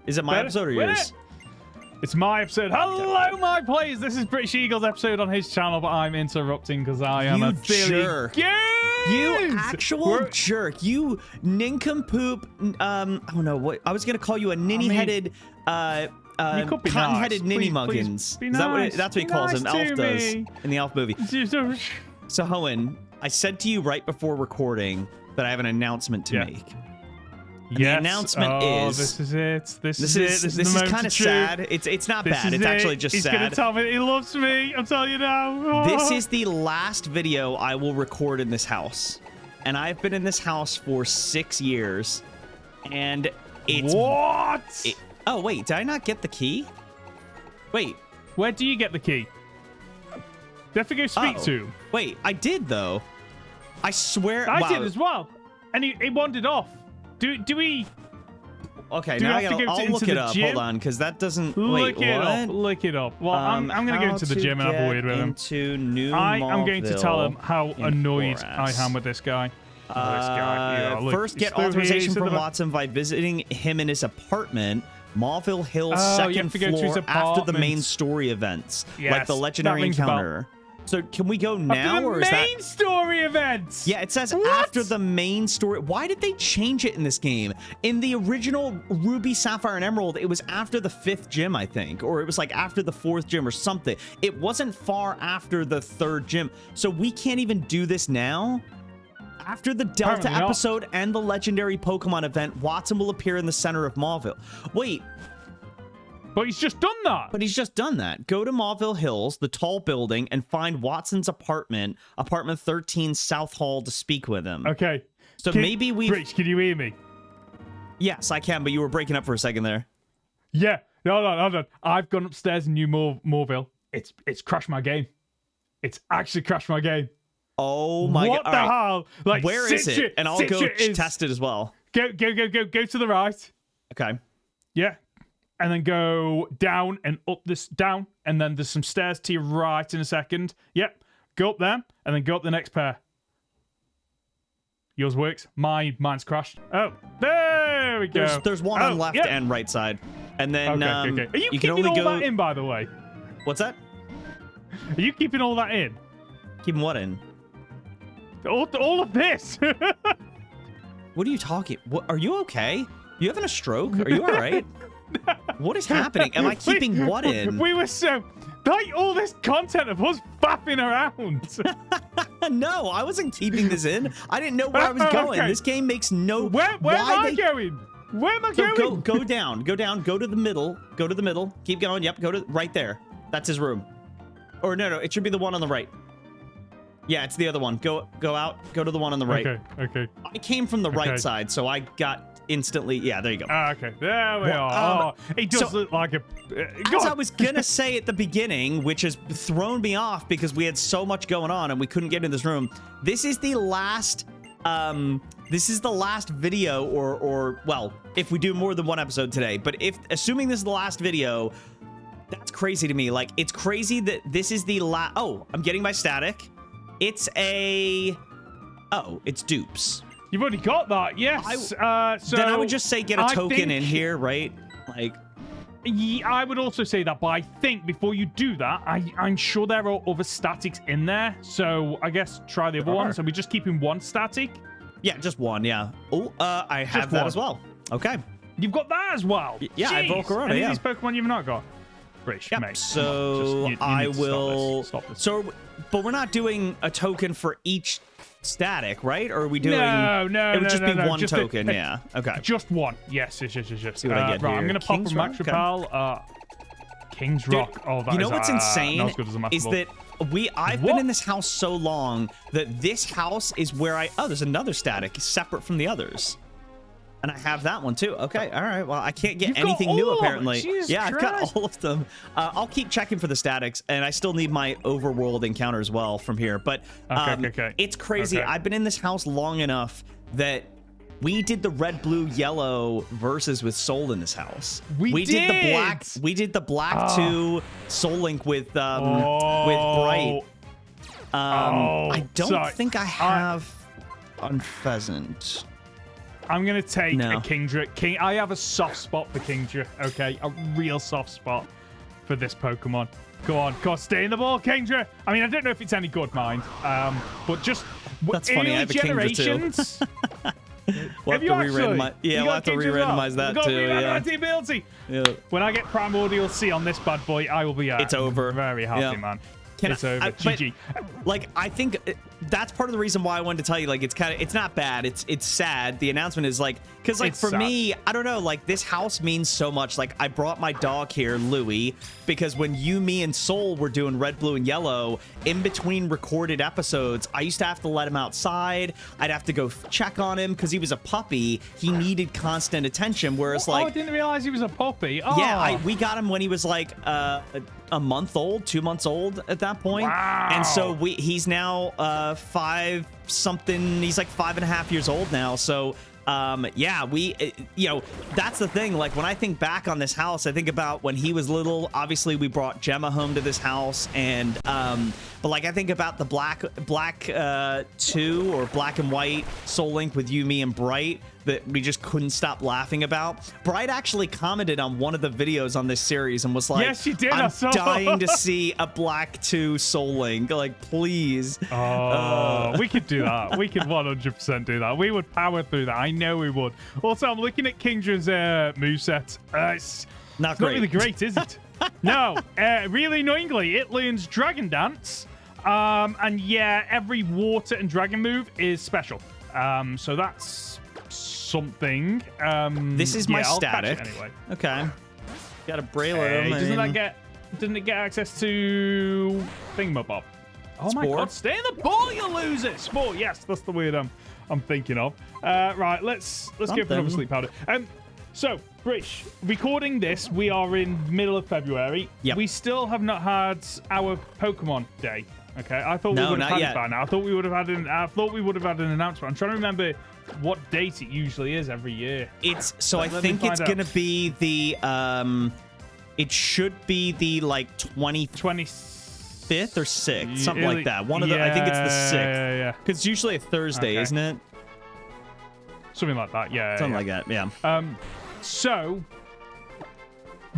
Is it my episode or yours? It's my episode. Hello, my players. This is British Eagle's episode on his channel, but I'm interrupting because I am a silly jerk. You actual jerk. You nincompoop. Oh no, what? I was gonna call you a ninny-headed, cotton-headed ninny muggins. Is that that's what he calls him. Elf does in the Elf movie. So Hoenn, I said to you right before recording that I have an announcement to make. And the announcement is... this is it. This is kind of sad. It's not bad. It's actually just sad. He's going to tell me he loves me. I'm telling you now. This is the last video I will record in this house. And I've been in this house for 6 years. And it's... What? Oh, wait. Did I not get the key? Wait. Where do you get the key? Do I have to go speak to him? Wait, I did, though. I swear... I did as well. And he wandered off. Do we? Okay, now I'll look it up. Gym? Hold on, because that doesn't. Look it up. Well, I'm going to go into the gym and have a word with him. I'm going to tell him how annoyed I am with this guy. First, get authorization from Watson by visiting him in his apartment, Mauville Hill's second floor, after the main story events, like the legendary encounter. So can we go now, or is that main story events? Yeah, it says after the main story. Why did they change it in this game? In the original Ruby, Sapphire, and Emerald, it was after the 5th gym, I think, or it was like after the 4th gym or something. It wasn't far after the 3rd gym, so we can't even do this now. After the Delta episode and the legendary Pokemon event, Watson will appear in the center of Mauville. Wait. But he's just done that. But he's just done that. Go to Mauville Hills, the tall building, and find Watson's apartment, apartment 13 South Hall, to speak with him. Okay. So maybe we... Rich, can you hear me? Yes, I can, but you were breaking up for a second there. Yeah. No. I've gone upstairs in New Mauville. It's crashed my game. It's actually crashed my game. Oh my God. What the hell? Like, where is it? And I'll go test it as well. Go to the right. Okay. Yeah. And then go down and up this down, and then there's some stairs to your right in a second. Yep. Go up there, and then go up the next pair. Yours works. Mine's crashed. Oh, there we go. There's one on left and right side. And then okay. Are you keeping all that in, by the way? What's that? Are you keeping all that in? Keeping what in? All of this. What are you talking? What, are you okay? You having a stroke? Are you all right? What is happening? Am I keeping what in? We were so... Like, all this content of us faffing around. No, I wasn't keeping this in. I didn't know where I was going. Okay. This game makes no... Where am I going? Where am I going? Go down. Go down. Go to the middle. Go to the middle. Keep going. Yep, go to... Right there. That's his room. Or no. It should be the one on the right. Yeah, it's the other one. Go out. Go to the one on the right. Okay. I came from the right side, so I got... instantly. Yeah, there you go. Okay, there we are. He does look like a... as I was gonna say at the beginning, which has thrown me off because we had so much going on and we couldn't get in this room. This is the last... this is the last video, or well, if we do more than one episode today, but assuming this is the last video, that's crazy to me. Like, it's crazy that this is the last... Oh, I'm getting my static. It's a... Oh, it's dupes. You've already got that, yes. So then I would just say get a token in here, right? Like, yeah, I would also say that, but I think before you do that, I'm sure there are other statics in there. So I guess try the other one. So we're just keeping one static. Yeah, just one. Yeah. Oh, I have that as well. Okay. You've got that as well. Yeah, I have Volcarona. Any of these Pokemon you've not got? British, yep. mate. So I will. Stop this. So, but we're not doing a token for each static, right? Or are we doing... No. It would just be one token, yeah. Okay. Just one. Yes. See what I get here. I'm going to pop from Max Repel. King's Rock. Dude, oh, that you know what's insane? Not as good as a is that I've been in this house so long that this house is where Oh, there's another static separate from the others. And I have that one too. Okay, all right. Well, I can't get anything new apparently. Yeah, I've got all of them. I'll keep checking for the statics, and I still need my overworld encounter as well from here. But it's crazy. I've been in this house long enough that we did the red, blue, yellow versus with Soul in this house. We did the black. We did the black 2 Soul Link with Bright. I don't think I have on Pheasant. I'm going to take No. a Kingdra. I have a soft spot for Kingdra, okay? A real soft spot for this Pokemon. Go on, stay in the ball, Kingdra. I mean, I don't know if it's any good, mind. But just That's funny. I have a Kingdra generations. We'll have to re-randomize. Yeah, we'll have to re-randomize that too. Yeah. The ability. Yeah. When I get Primordial C on this bad boy, I will be It's over. Very happy, Yeah. man. Can It's over. GG. Like, I think that's part of the reason why I wanted to tell you, like, it's not bad. It's sad. The announcement is like, because like It's for sad. me, I don't know, like this house means so much. Like I brought my dog here, Louie, because when you, me, and Soul were doing Red, Blue, and Yellow, in between recorded episodes, I used to have to let him outside. I'd have to go check on him because he was a puppy. He needed constant attention. Whereas like, I didn't realize he was a puppy. Oh. yeah, we got him when he was like a month old, 2 months old at that point. Wow. And so he's now 5 something. He's like 5.5 years old now. So yeah, you know, that's the thing. Like when I think back on this house, I think about when he was little. Obviously, we brought Gemma home to this house, and but like I think about the black 2 or black and white Soul Link with you, me, and Bright that we just couldn't stop laughing about. Bright actually commented on one of the videos on this series and was like, yes, she did. I'm dying to see a black 2 Soul Link. Like, please. Oh, we could do that. We could 100% do that. We would power through that. I know we would. Also, I'm looking at Kingdra's moveset. It's not really great, is it? No. Really annoyingly, it learns Dragon Dance. And yeah, every water and dragon move is special. So that's something. This is my I'll catch static. it anyway. Okay. Got a Braylon. Hey, doesn't it get access to Thingamabob? Oh my Spore? god, stay in the ball, you loser! Spore, yes, that's the word I'm thinking of. Right, let's go for another sleep powder. So, Brish, recording this, we are in middle of February. Yep. We still have not had our Pokemon Day. Okay, I thought we would have not had yet. it by now. I thought we would have had an announcement. I'm trying to remember what date it usually is every year. It's so I Let me think it's find out. gonna be the it should be the like 25th or 6th, something like that. One of the I think it's the 6th. Yeah. Because it's usually a Thursday, Okay. isn't it? Something like that, yeah. Something yeah. like that, yeah. So,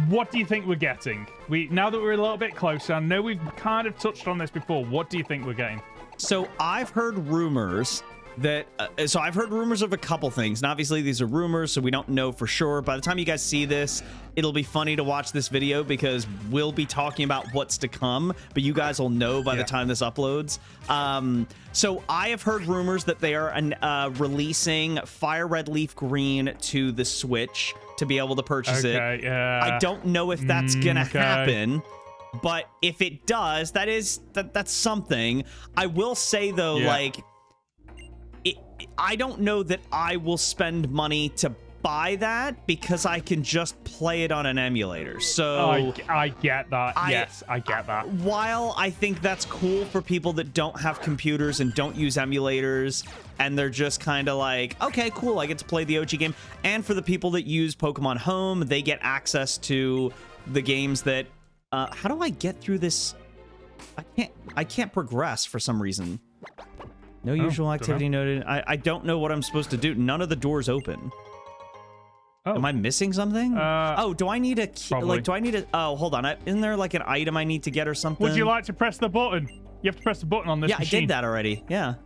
what do you think we're getting? Now that we're a little bit closer, I know we've kind of touched on this before. What do you think we're getting? So I've heard rumors that I've heard rumors of a couple things, and obviously these are rumors, so we don't know for sure. By the time you guys see this, it'll be funny to watch this video because we'll be talking about what's to come, but you guys will know by the time this uploads. So I have heard rumors that they are releasing Fire Red Leaf Green to the Switch to be able to purchase it. Yeah. I don't know if that's gonna okay. happen. But if it does, that's something. I will say though, like, I don't know that I will spend money to buy that because I can just play it on an emulator. So I get that. Yes, I get that. While I think that's cool for people that don't have computers and don't use emulators, and they're just kind of like, okay, cool, I get to play the OG game. And for the people that use Pokemon Home, they get access to the games that. How do I get through this? I can't progress for some reason. No usual activity noted. I don't know what I'm supposed to do. None of the doors open. Oh. Am I missing something? Do I need a key? Probably. Like, do I need a? Oh, hold on. Isn't there like an item I need to get or something? Would you like to press the button? You have to press the button on this machine. I did that already. Yeah.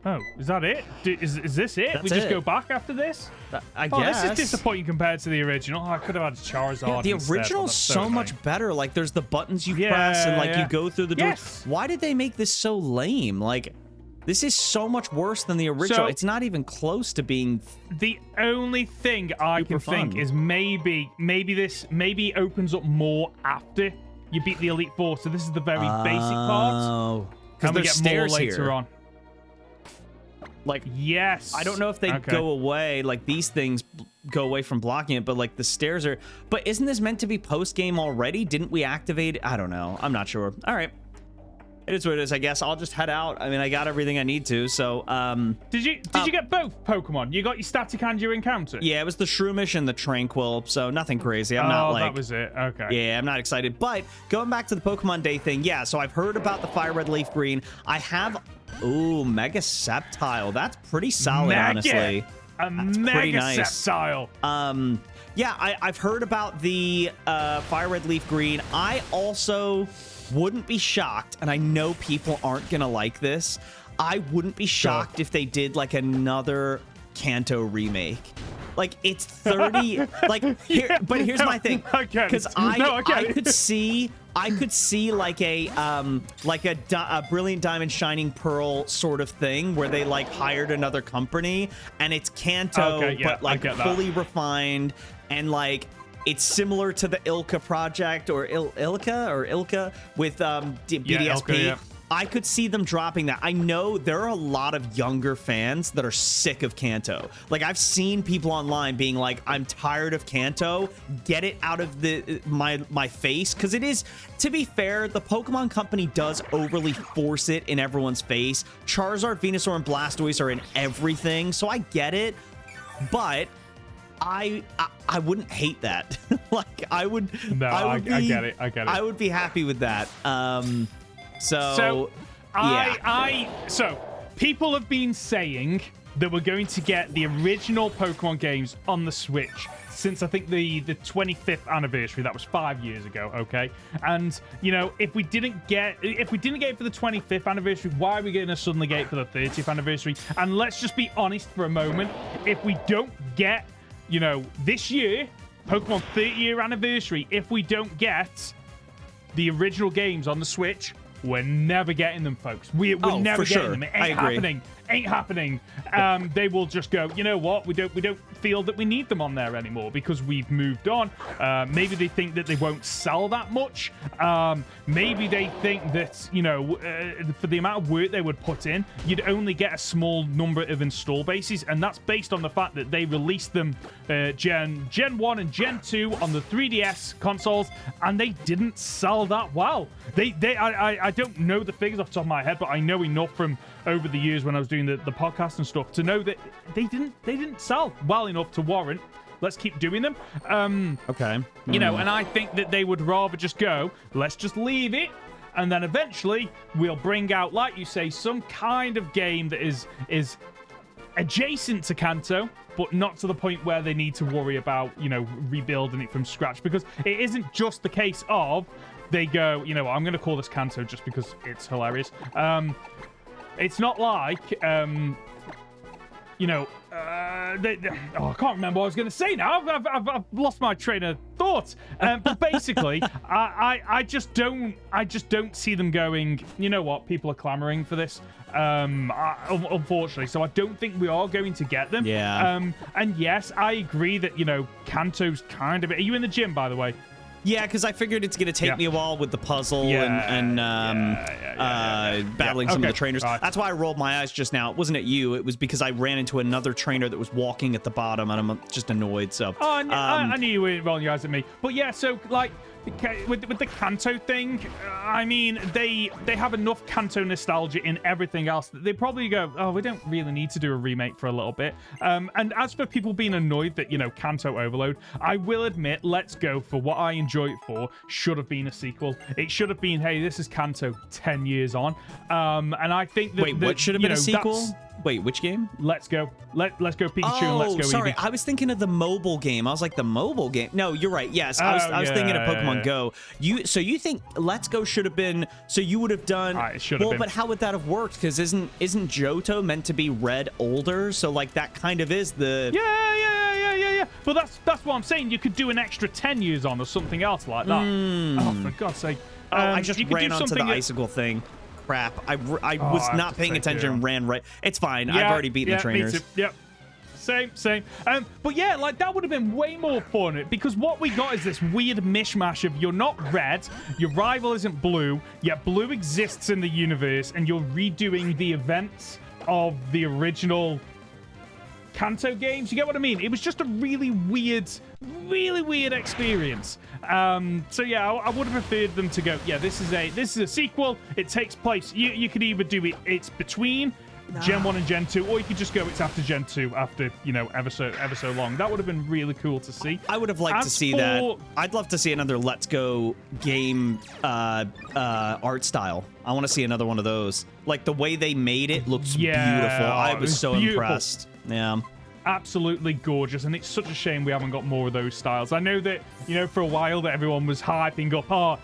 Oh, is that it? Is this it? That's we just it. go back after this? I guess. This is disappointing compared to the original. I could have had Charizard. Yeah, the instead. original's That's so much annoying. better. Like, there's the buttons you press and like you go through the doors. Yes. Why did they make this so lame? Like, this is so much worse than the original. So- It's not even close to being. The only thing I Super can think fun. is maybe it opens up more after you beat the Elite Four. So this is the very basic part. Oh, because And we there's get more stairs later here. on. Like, Yes. I don't know if they go away. Like, these things go away from blocking it, but like the stairs are. But isn't this meant to be post game already? Didn't we activate? I don't know. I'm not sure. All right. It is what it is, I guess. I'll just head out. I mean, I got everything I need to, so, Did you get both Pokemon? You got your static and your encounter? yeah, it was the Shroomish and the Tranquil, so nothing crazy. I'm not like... that was it. Okay. Yeah, I'm not excited. But going back to the Pokemon Day thing, yeah, so I've heard about the Fire Red Leaf Green. I have Ooh, Mega Sceptile. That's pretty solid, honestly. A That's Mega pretty nice. Sceptile. Yeah, I've heard about the Fire Red Leaf Green. I also wouldn't be shocked, and I know people aren't gonna like this. I wouldn't be shocked if they did like another Kanto remake. Like it's 30 like here, but here's my thing, because I could see like a Brilliant Diamond Shining Pearl sort of thing where they like hired another company and it's Kanto but like fully refined, and like it's similar to the Ilka project or Ilka with BDSP. Ilka, I could see them dropping that. I know there are a lot of younger fans that are sick of Kanto. Like I've seen people online being like, "I'm tired of Kanto. Get it out of my face." Because it is, to be fair, the Pokemon Company does overly force it in everyone's face. Charizard, Venusaur, and Blastoise are in everything, so I get it. But I wouldn't hate that. Like I would. No, I get it. I would be happy with that. So people have been saying that we're going to get the original Pokemon games on the Switch since I think the 25th anniversary. That was 5 years ago, okay? And you know, if we didn't get it for the 25th anniversary, why are we going to suddenly get it for the 30th anniversary? And let's just be honest for a moment. If we don't get, you know, this year, Pokemon 30-year anniversary, if we don't get the original games on the Switch, we're never getting them, folks. We're never getting them. It ain't happening. Ain't happening. They will just go, you know what? We don't feel that we need them on there anymore because we've moved on. Maybe they think that they won't sell that much. Maybe they think that, you know, for the amount of work they would put in, you'd only get a small number of install bases, and that's based on the fact that they released them Gen 1 and Gen 2 on the 3DS consoles, and they didn't sell that well. I don't know the figures off the top of my head, but I know enough from over the years when I was doing the podcast and stuff to know that they didn't sell well enough to warrant, let's keep doing them. Okay. You know, and I think that they would rather just go, let's just leave it, and then eventually we'll bring out, like you say, some kind of game that is adjacent to Kanto, but not to the point where they need to worry about, you know, rebuilding it from scratch, because it isn't just the case of they go, you know what, I'm going to call this Kanto just because it's hilarious. It's not like, you know, I can't remember what I was going to say now. I've lost my train of thought. But basically, I just don't see them going, you know what, people are clamoring for this. Unfortunately, so I don't think we are going to get them. Yeah. And yes, I agree that, you know, Kanto's kind of. Are you in the gym, by the way? Yeah, because I figured it's going to take me a while with the puzzle and battling some of the trainers. Right. That's why I rolled my eyes just now. It wasn't at you. It was because I ran into another trainer that was walking at the bottom, and I'm just annoyed. So I knew you weren't rolling your eyes at me. But yeah, so like with the Kanto thing, I mean, they have enough Kanto nostalgia in everything else that they probably go, oh, we don't really need to do a remake for a little bit. And as for people being annoyed that, you know, Kanto Overload, I will admit, let's go, for what I enjoy it for, should have been a sequel. It should have been, hey, this is Kanto 10 years on. And I think that... Wait, what should have been a sequel? Wait, which game? Let's Go. Let's Go Pikachu and Let's Go sorry. Eevee. I was thinking of the mobile game. I was like, the mobile game? No, you're right. Yes, I was thinking of Pokemon Go. So you think Let's Go should have been... So you would have done... It should have been. But how would that have worked? Because isn't Johto meant to be red older? So like that kind of is the... Yeah. But that's what I'm saying. You could do an extra 10 years on or something else like that. Oh, for God's sake. I just ran onto the icicle thing. Crap. I was not paying attention and ran right. It's fine. I've already beaten the trainers. Me too. Yep. Same. But yeah, like that would have been way more fun, because what we got is this weird mishmash of you're not red, your rival isn't blue, yet blue exists in the universe, and you're redoing the events of the original Kanto games. You get what I mean? It was just a really weird experience. So yeah, I would have preferred them to go, yeah, this is a sequel. It takes place. You could either do it's between Gen 1 and Gen 2, or you could just go it's after Gen 2 after, you know, ever so long. That would have been really cool to see. I would have liked to see that. I'd love to see another Let's Go game art style. I want to see another one of those. Like, the way they made it looks beautiful. I was so impressed. Yeah. Absolutely gorgeous, and it's such a shame we haven't got more of those styles. I know that, you know, for a while that everyone was hyping up,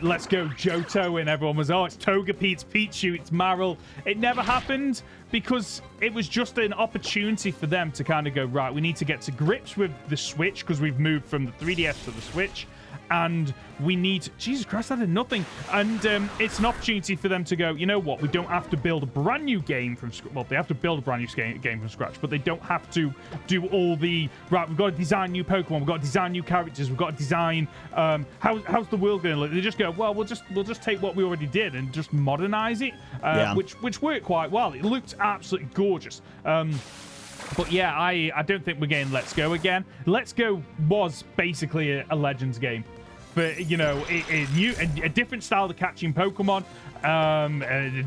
Let's Go Johto, and everyone was, it's Togepi, it's Pichu, it's Marill. It never happened because it was just an opportunity for them to kind of go, right, we need to get to grips with the Switch because we've moved from the 3DS to the Switch. And we need... Jesus Christ, I did nothing. And it's an opportunity for them to go, you know what? We don't have to build a brand new game from scratch. Well, they have to build a brand new game from scratch, but they don't have to do all the... Right, we've got to design new Pokemon. We've got to design new characters. We've got to design... how's the world going to look? They just go, well, we'll just take what we already did and just modernize it, which worked quite well. It looked absolutely gorgeous. But yeah, I don't think we're getting Let's Go again. Let's Go was basically a Legends game. But, you know, a different style of catching Pokemon,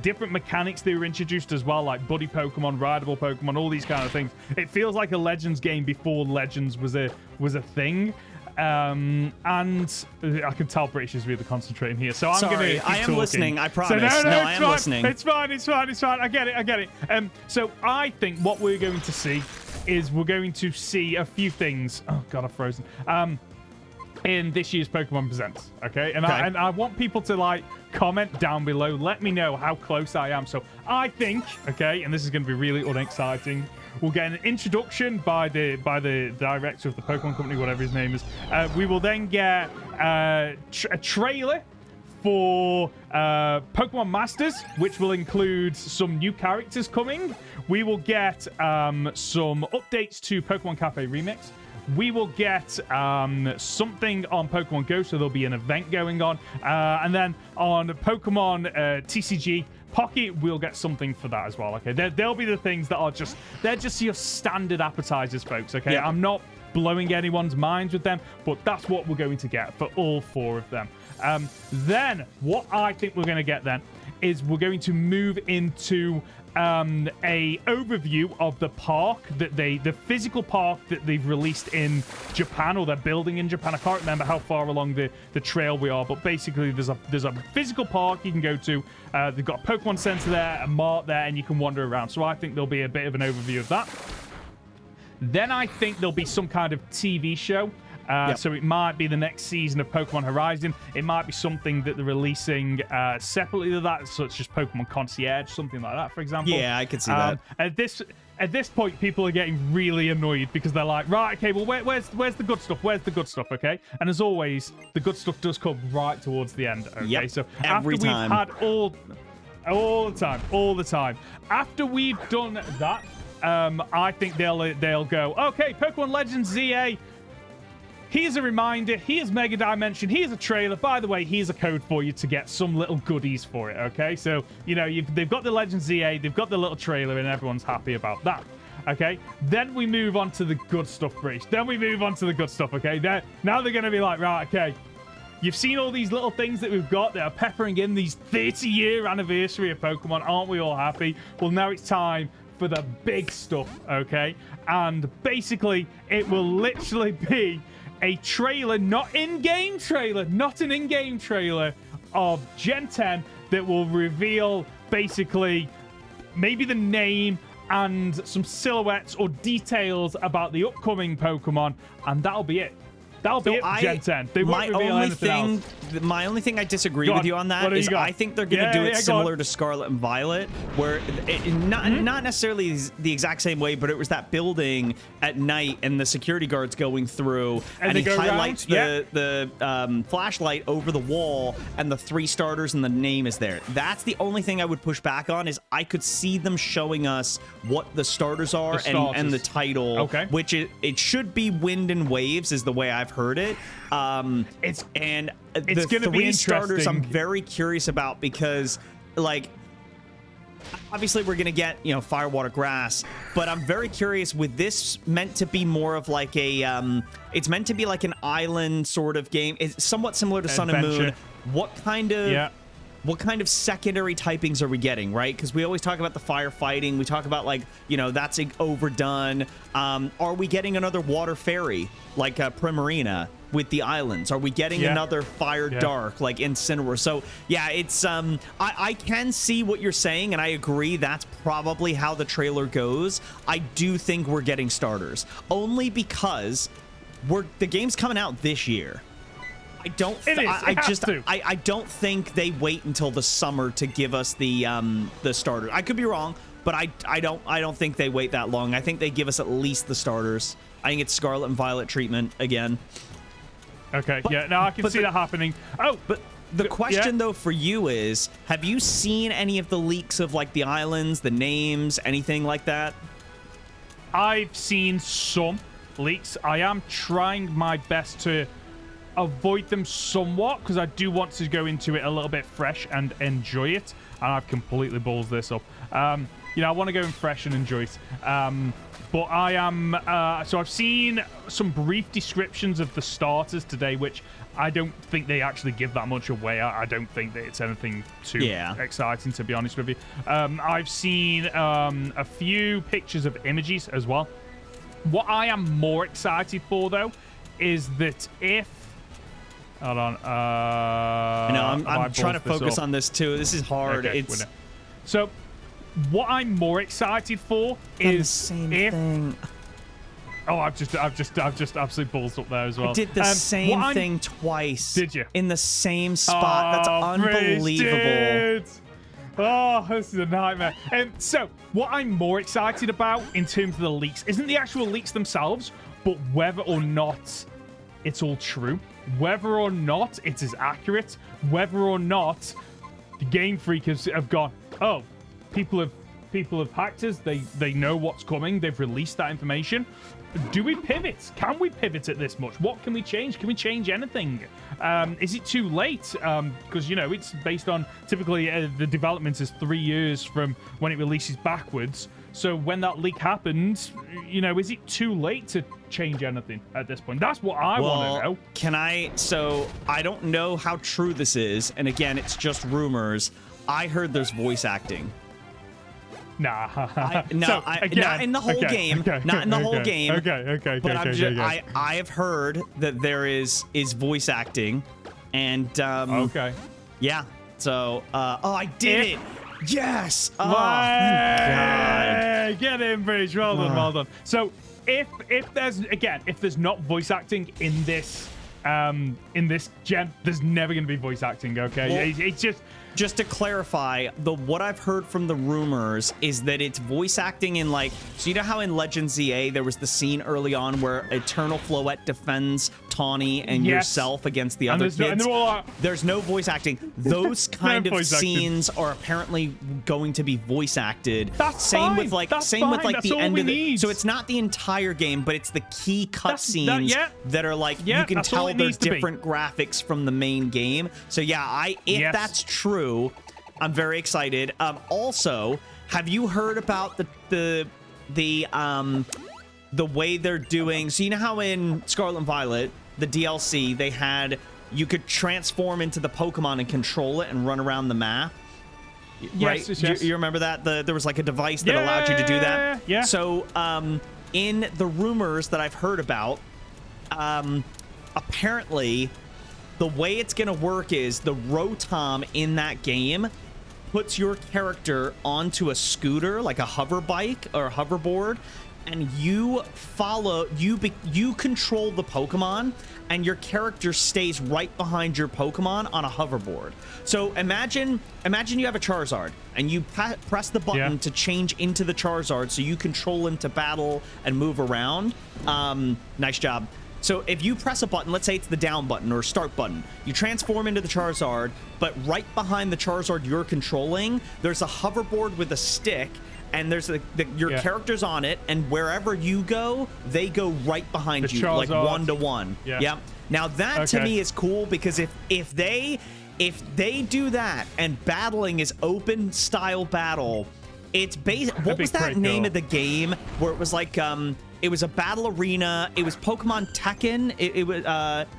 different mechanics they were introduced as well, like buddy Pokemon, rideable Pokemon, all these kind of things. It feels like a Legends game before Legends was a thing. And I can tell British is really concentrating here, so I'm going to keep talking. Listening, I promise. So, I am listening. It's fine. I get it. So I think what we're going to see is we're going to see a few things. Oh, God, I've frozen. In this year's Pokemon Presents, okay? And I want people to, like, comment down below. Let me know how close I am. So I think, okay, and this is going to be really unexciting, we'll get an introduction by the director of the Pokemon Company, whatever his name is. We will then get a trailer for Pokemon Masters, which will include some new characters coming. We will get some updates to Pokemon Cafe Remix. We will get something on Pokemon Go, so there'll be an event going on. And then on Pokemon TCG Pocket, we'll get something for that as well, okay? They'll be the things that are they're just your standard appetizers, folks, okay? Yeah. I'm not blowing anyone's minds with them, but that's what we're going to get for all 4 of them. Then, what I think we're going to get then is we're going to move into a overview of the park the physical park that they've released in Japan, or they're building in Japan. I can't remember how far along the trail we are, but basically there's a physical park you can go to. They've got a Pokemon Center there, a mart there, and you can wander around. So I think there'll be a bit of an overview of that. Then I think there'll be some kind of TV show. So it might be the next season of Pokemon Horizon. It might be something that they're releasing separately to that, such as Pokemon Concierge, something like that, for example. Yeah, I could see that. At this point, people are getting really annoyed because they're like, right, okay, well, where's the good stuff? Where's the good stuff, okay? And as always, the good stuff does come right towards the end, okay? Yep, so every after time. We've had all the time. After we've done that, I think they'll go, okay, Pokemon Legends ZA. Here's a reminder. Here's Mega Dimension. Here's a trailer. By the way, here's a code for you to get some little goodies for it, okay? So, you know, they've got the Legends ZA, they've got the little trailer, and everyone's happy about that, okay? Then we move on to the good stuff, British. Then we move on to the good stuff, okay? Now they're going to be like, right, okay, you've seen all these little things that we've got that are peppering in these 30-year anniversary of Pokemon. Aren't we all happy? Well, now it's time for the big stuff, okay? And basically, it will literally be a trailer, not an in-game trailer of Gen 10 that will reveal basically maybe the name and some silhouettes or details about the upcoming Pokemon, and that'll be it. That'll be it for Gen 10. They won't reveal anything else. My only thing I disagree with you on that is I think they're going to do it similar to Scarlet and Violet, where not necessarily the exact same way, but it was that building at night and the security guards going through, and he highlights the flashlight over the wall, and the 3 starters and the name is there. That's the only thing I would push back on, is I could see them showing us what the starters are and the title, which it should be Wind and Waves is the way I've heard it. It's the going to be 3 starters I'm very curious about, because like obviously we're gonna get, you know, Fire, Water, Grass, but I'm very curious with this meant to be more of like a it's meant to be like an island sort of game. It's somewhat similar to Sun and Moon. What kind of what kind of secondary typings are we getting, right? Because we always talk about the firefighting. We talk about, like, you know, that's overdone. Are we getting another water fairy like Primarina with the islands? Are we getting another fire dark like Incineroar? So yeah, it's I can see what you're saying, and I agree that's probably how the trailer goes. I do think we're getting starters only because the game's coming out this year. I don't. I don't think they wait until the summer to give us the starters. I could be wrong, but I don't think they wait that long. I think they give us at least the starters. I think it's Scarlet and Violet treatment again. Okay. Yeah. No, I can see that happening. Oh, but the question though for you is: have you seen any of the leaks of like the islands, the names, anything like that? I've seen some leaks. I am trying my best to avoid them somewhat because I do want to go into it a little bit fresh and enjoy it, and I've completely balls this up. You know, I want to go in fresh and enjoy it, but I am so I've seen some brief descriptions of the starters today, which I don't think they actually give that much away. I don't think that it's anything too exciting, to be honest with you. I've seen a few pictures of images as well. What I am more excited for though is that if hold on. I'm trying to focus on this too. This is hard. Okay, so what I'm more excited for is the same thing. Oh, I've just absolutely balls up there as well. I did the same thing twice. Did you? In the same spot. That's unbelievable. Oh, this is a nightmare. So what I'm more excited about in terms of the leaks isn't the actual leaks themselves, but whether or not it's all true, whether or not it's as accurate, whether or not the Game Freak have gone, oh, people have hacked us, they know what's coming, they've released that information. Do we pivot? Can we pivot at this much? What can we change? Can we change anything? Is it too late? Because, you know, it's based on typically the development is 3 years from when it releases backwards. So when that leak happens, you know, is it too late to change anything at this point? That's what I want to know. So I don't know how true this is. And again, it's just rumors. I heard there's voice acting. Nah. Not in the whole game. Not in the whole game. Okay. But I have heard that there is voice acting, and yeah. So I did it. Yes. Oh, thank God. Get in, Bridge. Well done. So if there's not voice acting in this gen, there's never going to be voice acting. Okay, well, it's just to clarify, what I've heard from the rumors is that it's voice acting in like, so you know how in Legend ZA there was the scene early on where Eternal Floette defends Tawny and yourself against the other kids? There's no voice acting. Those kind of scenes are apparently going to be voice acted. Same with the end of it. So it's not the entire game, but it's the key cutscenes that are like, you can tell there's different graphics from the main game. So yeah, if that's true, I'm very excited. Also, have you heard about the way they're doing? So you know how in Scarlet and Violet, the DLC, you could transform into the Pokemon and control it and run around the map. Right? Yes. You remember that? There was like a device that allowed you to do that. Yeah. So in the rumors that I've heard about, apparently the way it's going to work is the Rotom in that game puts your character onto a scooter, like a hover bike or a hoverboard, and you control the Pokemon, and your character stays right behind your Pokemon on a hoverboard. So imagine you have a Charizard, and you press the button to change into the Charizard so you control him to battle and move around. Nice job. So if you press a button, let's say it's the down button or start button, you transform into the Charizard, but right behind the Charizard you're controlling, there's a hoverboard with a stick, and there's your character's on it, and wherever you go, they go right behind you, like 1-to-1. Yeah. Now that to me is cool, because if they do that and battling is open style battle, it's what was that name of the game where it was like It was a battle arena. It was Pokemon Tekken. It was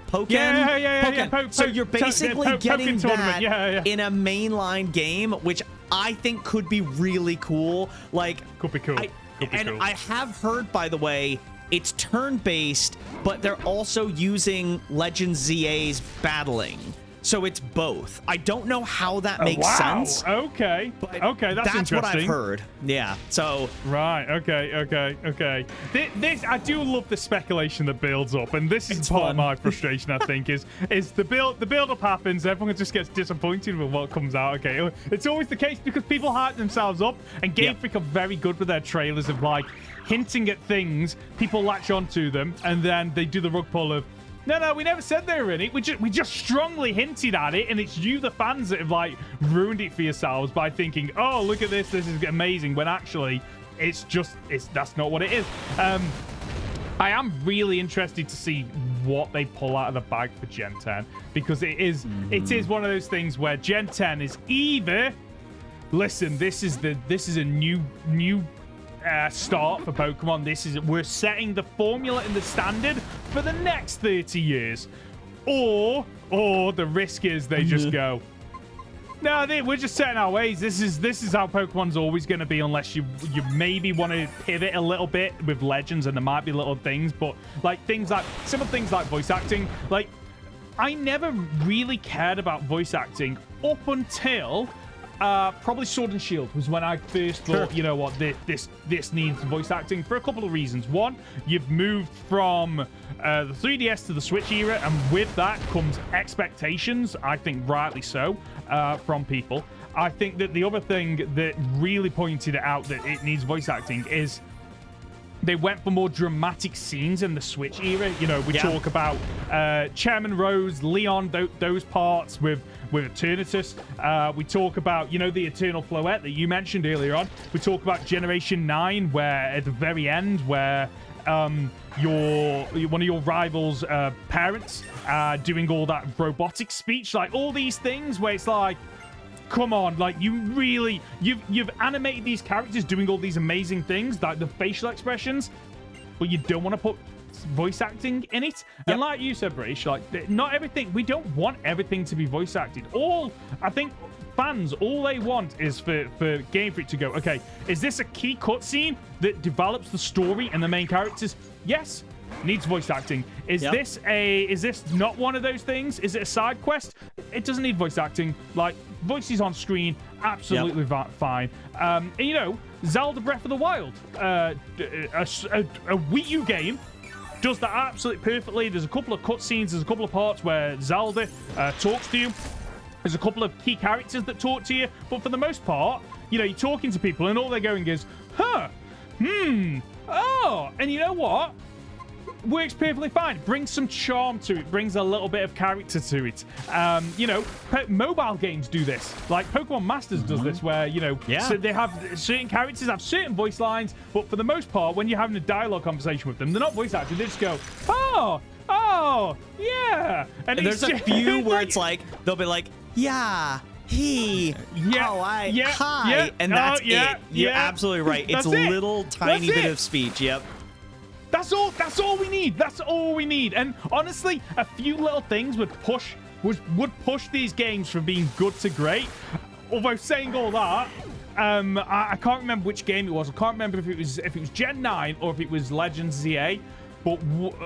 Pokken. Yeah. So you're basically getting that in a mainline game, which I think could be really cool. Like, could be cool. I have heard, by the way, it's turn-based, but they're also using Legend ZA's battling. So it's both. I don't know how that makes sense. Okay. Okay, that's interesting. What I've heard. Yeah. So. Right. Okay. This I do love the speculation that builds up, and this is part of my frustration. I think is the build up happens, everyone just gets disappointed with what comes out. Okay, it's always the case because people hype themselves up, and Game Freak are very good with their trailers of like hinting at things, people latch onto them, and then they do the rug pull of. No, we never said they were in it. We just strongly hinted at it, and it's you, the fans, that have like ruined it for yourselves by thinking, "Oh, look at this! This is amazing." When actually, that's not what it is. I am really interested to see what they pull out of the bag for Gen 10 because it is one of those things where Gen 10 is either, listen, this is a new start for Pokemon. We're setting the formula and the standard for the next 30 years. Or the risk is they just go, no, we're just setting our ways. This is how Pokemon's always going to be, unless you maybe want to pivot a little bit with Legends, and there might be little things, but like simple things like voice acting. Like, I never really cared about voice acting up until probably Sword and Shield was when I first thought, you know what, this needs voice acting for a couple of reasons. One, you've moved from the 3DS to the Switch era, and with that comes expectations, I think rightly so, from people. I think that the other thing that really pointed it out that it needs voice acting is they went for more dramatic scenes in the Switch era. You know, we talk about Chairman Rose, Leon, those parts with Eternatus. We talk about, the Eternal Floette that you mentioned earlier on. We talk about Generation 9, where at the very end, where one of your rivals' parents doing all that robotic speech, like all these things where it's like, come on, like you've animated these characters doing all these amazing things, like the facial expressions, but you don't want to put voice acting in it. And like you said, British, like not everything, we don't want everything to be voice acted. I think fans, all they want is for Game Freak to go, okay, is this a key cutscene that develops the story and the main characters? Yes, needs voice acting. Is this not one of those things? Is it a side quest? It doesn't need voice acting. Like, voices on screen, absolutely fine. And, Zelda Breath of the Wild, a Wii U game, does that absolutely perfectly. There's a couple of cutscenes, there's a couple of parts where Zelda talks to you. There's a couple of key characters that talk to you, but for the most part, you're talking to people and all they're going is, oh, and you know what? Works perfectly fine. Brings some charm to it. Brings a little bit of character to it. Mobile games do this. Like Pokemon Masters does this, where so they have certain characters have certain voice lines, but for the most part, when you're having a dialogue conversation with them, they're not voice acted. They just go, oh, yeah. And there's a few where it's like they'll be like, yeah. Hi, and that's it. You're absolutely right. It's a little tiny bit of speech. Yep. That's all we need. That's all we need. And honestly, a few little things would push these games from being good to great. Although saying all that, I can't remember which game it was. I can't remember if it was Gen 9 or if it was Legends ZA. But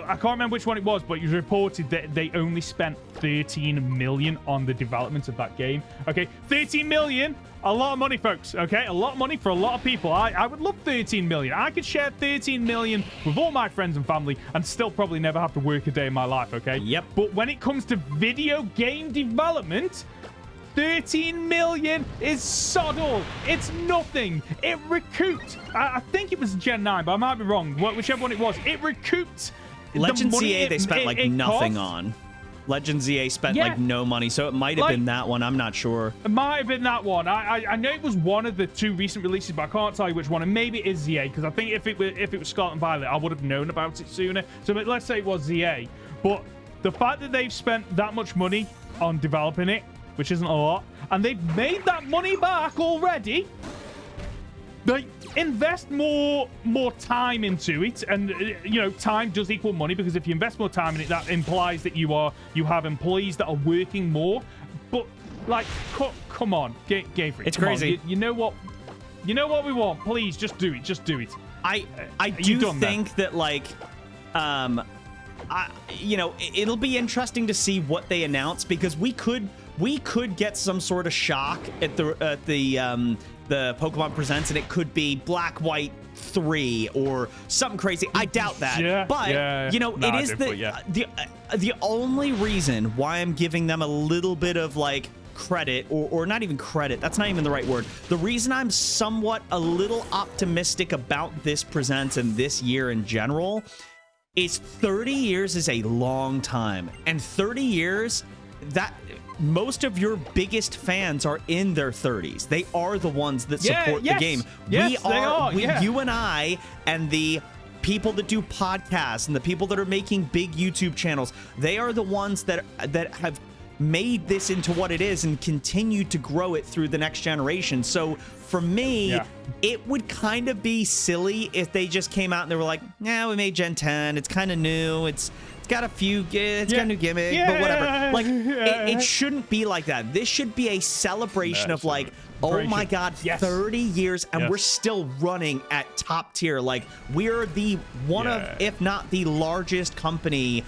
I can't remember which one it was, but it was reported that they only spent 13 million on the development of that game. Okay, 13 million, a lot of money, folks. Okay, a lot of money for a lot of people. I would love 13 million. I could share 13 million with all my friends and family and still probably never have to work a day in my life, okay? Yep. But when it comes to video game development, 13 million is sod all. It's nothing. It recouped. I think it was Gen 9, but I might be wrong. Whichever one it was, it recouped. Legend ZA they spent like nothing on. Legend ZA spent like no money, so it might have been that one. I'm not sure. It might have been that one. I know it was one of the two recent releases, but I can't tell you which one. And maybe it is ZA, because I think if it was Scarlet and Violet, I would have known about it sooner. So let's say it was ZA. But the fact that they've spent that much money on developing it, which isn't a lot, and they've made that money back already. Like, invest more time into it, and you know, time does equal money, because if you invest more time in it, that implies that you have employees that are working more. But like, come on, Game Freak, it's crazy. You know what we want. Please, just do it. Just do it. I do think that like, you know, it'll be interesting to see what they announce, because we could get some sort of shock at the Pokemon Presents, and it could be Black White 3 or something crazy. I doubt that. Yeah, but you know, it is the only reason why I'm giving them a little bit of like credit, or not even credit, that's not even the right word. The reason I'm somewhat a little optimistic about this Presents and this year in general is 30 years is a long time, and 30 years, that most of your biggest fans are in their 30s. They are the ones that support the game. Yes, they are. You and I and the people that do podcasts and the people that are making big YouTube channels, they are the ones that have made this into what it is and continue to grow it through the next generation. So for me, it would kind of be silly if they just came out and they were like, "Yeah, we made Gen 10. It's kind of new. It's got a few, it's got a new gimmick, but whatever." Like, it shouldn't be like that. This should be a celebration of like, oh my God, 30 years, and we're still running at top tier. Like, we're the one of, if not the largest company,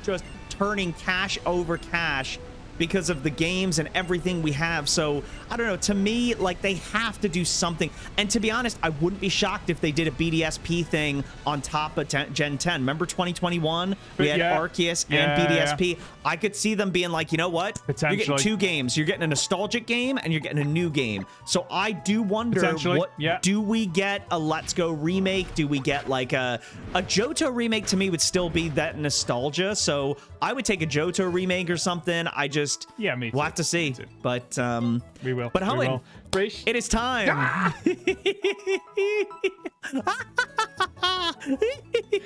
just turning cash over cash because of the games and everything we have. So I don't know, to me, like, they have to do something. And to be honest, I wouldn't be shocked if they did a BDSP thing on top of Gen 10. Remember 2021? We had Arceus and BDSP. I could see them being like, you know what? You're getting two games. You're getting a nostalgic game and you're getting a new game. So I do wonder, what do we get? A Let's Go remake? Do we get like a Johto remake? To me would still be that nostalgia. So I would take a Johto remake or something. I just, me too. We'll have to see. But we will. But Hoenn, it is time.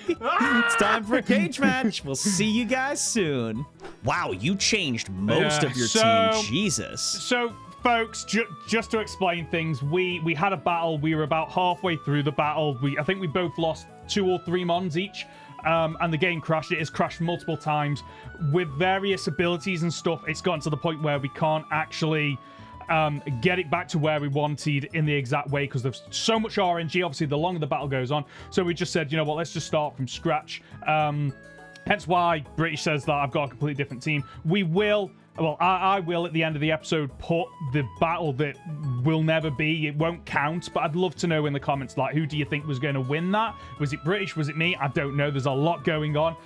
It's time for a cage match. We'll see you guys soon. Wow, you changed most of your team. Jesus. So, folks, just to explain things, we had a battle. We were about halfway through the battle. I think we both lost 2 or 3 mons each. And the game crashed. It has crashed multiple times with various abilities and stuff. It's gotten to the point where we can't actually get it back to where we wanted in the exact way, because there's so much RNG. Obviously, the longer the battle goes on. So we just said, you know what, let's just start from scratch. Hence why British says that I've got a completely different team. We will... Well, I will, at the end of the episode, put the battle that will never be. It won't count, but I'd love to know in the comments, like, who do you think was going to win that? Was it British? Was it me? I don't know. There's a lot going on.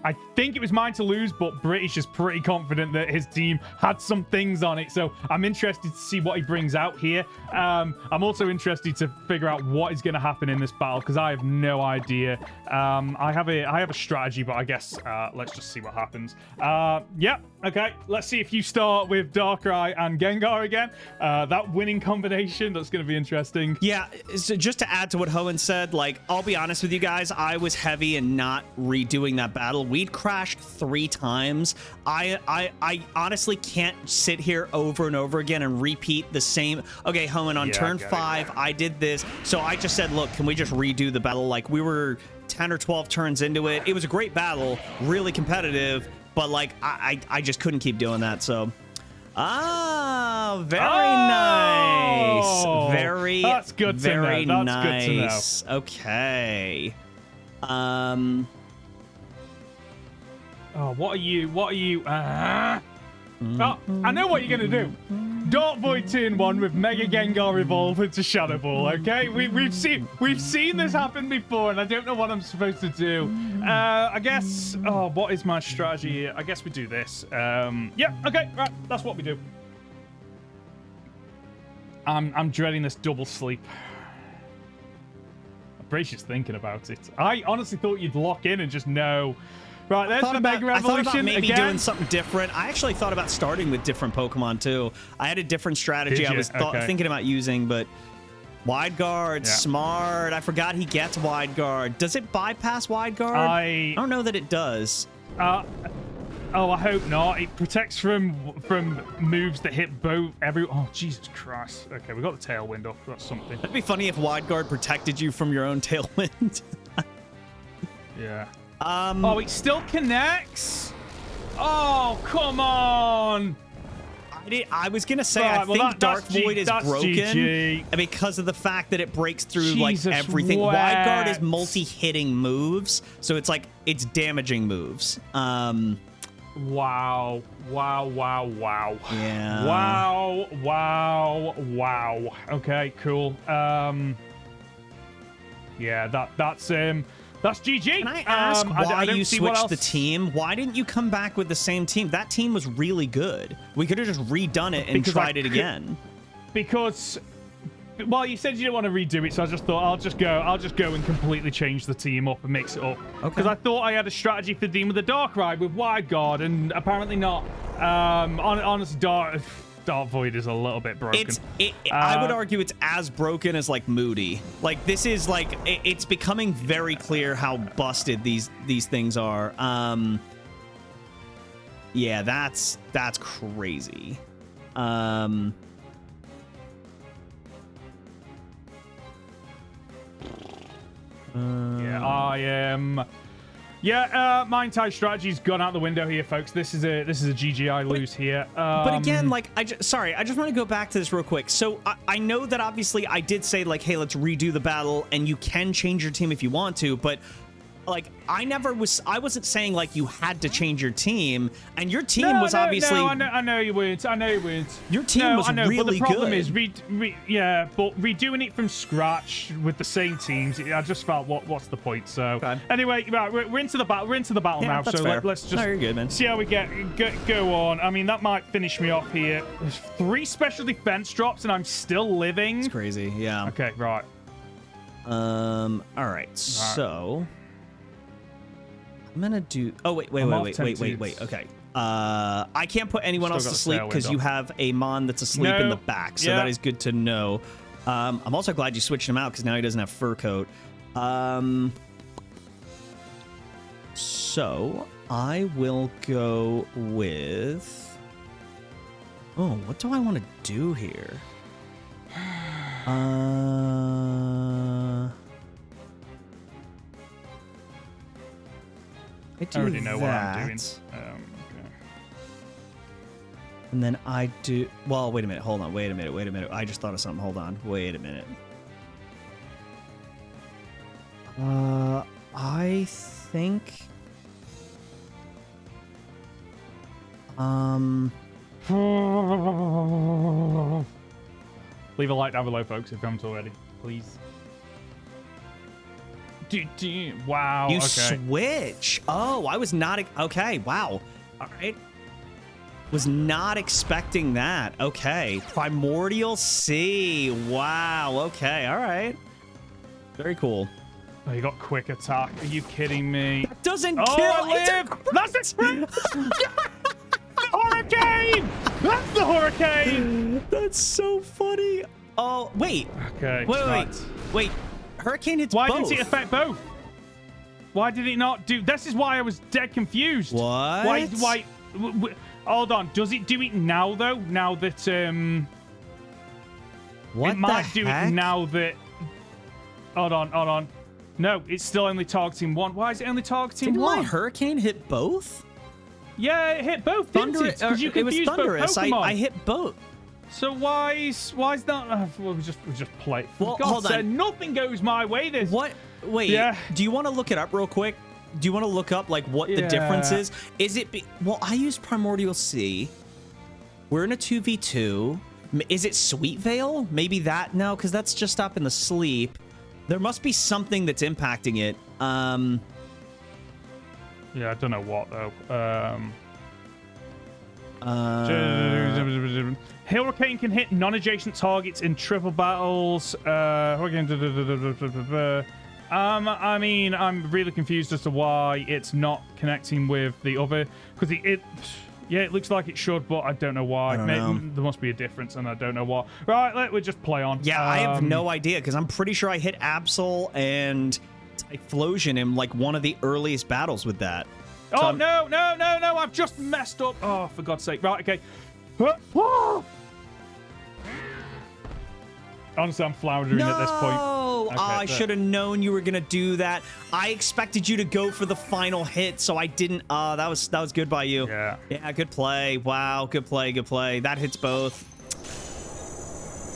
I think it was mine to lose, but British is pretty confident that his team had some things on it. So I'm interested to see what he brings out here. I'm also interested to figure out what is going to happen in this battle, because I have no idea. I have a strategy, but I guess let's just see what happens. Yep. Okay, let's see if you start with Darkrai and Gengar again. That winning combination, that's going to be interesting. Yeah, so just to add to what Hoenn said, like, I'll be honest with you guys, I was heavy in not redoing that battle. We'd crashed 3 times. I honestly can't sit here over and over again and repeat the same. Okay, Hoenn, on turn 5, I did this. So I just said, look, can we just redo the battle? Like, we were 10 or 12 turns into it. It was a great battle, really competitive. But, like, I just couldn't keep doing that, so... very nice. Very, that's good very to know. That's nice. Good to know. Okay. Oh, what are you? Oh, I know what you're going to do. Dark Void turn 1 with Mega Gengar evolve into Shadow Ball, okay? We've seen this happen before, and I don't know what I'm supposed to do. I guess... Oh, what is my strategy? I guess we do this. Yeah, okay, right. That's what we do. I'm dreading this double sleep. Bracious thinking about it. I honestly thought you'd lock in and just know... Right, there's the Mega Revolution. I thought about maybe again. doing something different. I actually thought about starting with different Pokemon, too. I had a different strategy I was thinking about using, but... Wide Guard, smart. I forgot he gets Wide Guard. Does it bypass Wide Guard? I don't know that it does. Oh, I hope not. It protects from moves that hit both Oh, Jesus Christ. Okay, we got the tailwind up. That's something. That'd be funny if Wide Guard protected you from your own tailwind. Yeah. Oh, it still connects? Oh, come on. I was gonna say, Right, I think Dark Void is broken GG. because of the fact that it breaks through Jesus like everything. Wide Guard is wax. multi-hitting moves, so it's like it's damaging moves. Wow. Wow. Yeah. Wow. Okay, cool. Yeah, that's GG. Can I ask why don't you see what switched the else- team? Why didn't you come back with the same team? That team was really good. We could have just redone it and Because tried it again. Because, well, you said you didn't want to redo it, so I just thought I'll just go and completely change the team up and mix it up. Okay. Because I thought I had a strategy for dealing with the Dark Ride with Wide Guard, and apparently not. Honestly, Dark Void is a little bit broken. I would argue it's as broken as like Moody. Like this is like it's becoming very clear how busted these things are. Yeah, that's crazy. Yeah, I am. Yeah, my entire strategy's gone out the window here, folks. This is a GGI lose here. But again, like, I just want to go back to this real quick. So I know that obviously I did say like, hey, let's redo the battle, and you can change your team if you want to, but like I wasn't saying like you had to change your team, and your team was obviously. No, I know you weren't. Your team was really good. But the problem is, but redoing it from scratch with the same teams, I just felt, what's the point? So Okay. anyway, right, we're into the battle. We're into the battle now. That's So fair. let's just No, you're good, man. see how we go on. I mean, that might finish me off here. There's 3 special defense drops, and I'm still living. It's crazy. Yeah. Okay, right. All right. So I'm gonna do. Oh wait. Okay. I can't put anyone Still else got to the sleep because tailwind you up. have a Mon that's asleep in No. the back, so Yeah. that is good to know. I'm also glad you switched him out because now he doesn't have fur coat. So I will go with. Oh, what do I want to do here? I do I already know what I'm doing. that. Okay. And then I do. Well, wait a minute. Hold on. Wait a minute. I just thought of something. Hold on. Wait a minute. I think. Leave a like down below, folks, if you haven't already, please. Wow. You okay. switch. Oh, I was not. Okay. Wow. All right. Was not expecting that. Okay. Primordial Sea. Wow. Okay. All right. Very cool. Oh, you got quick attack. Are you kidding me? Doesn't Oh, kill. I live! That's the hurricane! That's the hurricane! That's so funny. Oh, wait. Okay. Wait. Hurricane hits Why both. didn't it affect both? Why did it not do? This is why I was dead confused. What? Why? Hold on. Does it do it now though? Now that What it might the do heck? it now that. Hold on. No, it's still only targeting one. Why is it only targeting Didn't one? my hurricane hit both? Yeah, it hit both. Didn't it? Because you it was confused both thunderous. Pokemon. I hit both. So why is that? Well, we just play. Well, For hold God's on. sake, nothing goes my way. This. What? Wait. Yeah. Do you want to look it up real quick? Do you want to look up like what the difference is? Is it? Well, I use Primordial Sea. We're in a 2v2. Is it Sweet Veil? Maybe that? No, because that's just up in the sleep. There must be something that's impacting it. Yeah, I don't know what though. Hurricane can hit non-adjacent targets in triple battles. I mean, I'm really confused as to why it's not connecting with the other, because yeah, it looks like it should, but I don't know why. I don't know. There must be a difference, and I don't know what. Right, we'll just play on. Yeah, I have no idea because I'm pretty sure I hit Absol and Typhlosion in like one of the earliest battles with that. Oh, no, I've just messed up. Oh, for God's sake. Right, okay. Honestly, I'm floundering at this point. Okay, I so- should have known you were gonna do that. I expected you to go for the final hit, so I didn't. That was good by you. Yeah. Yeah, good play. Wow, good play, good play. That hits both.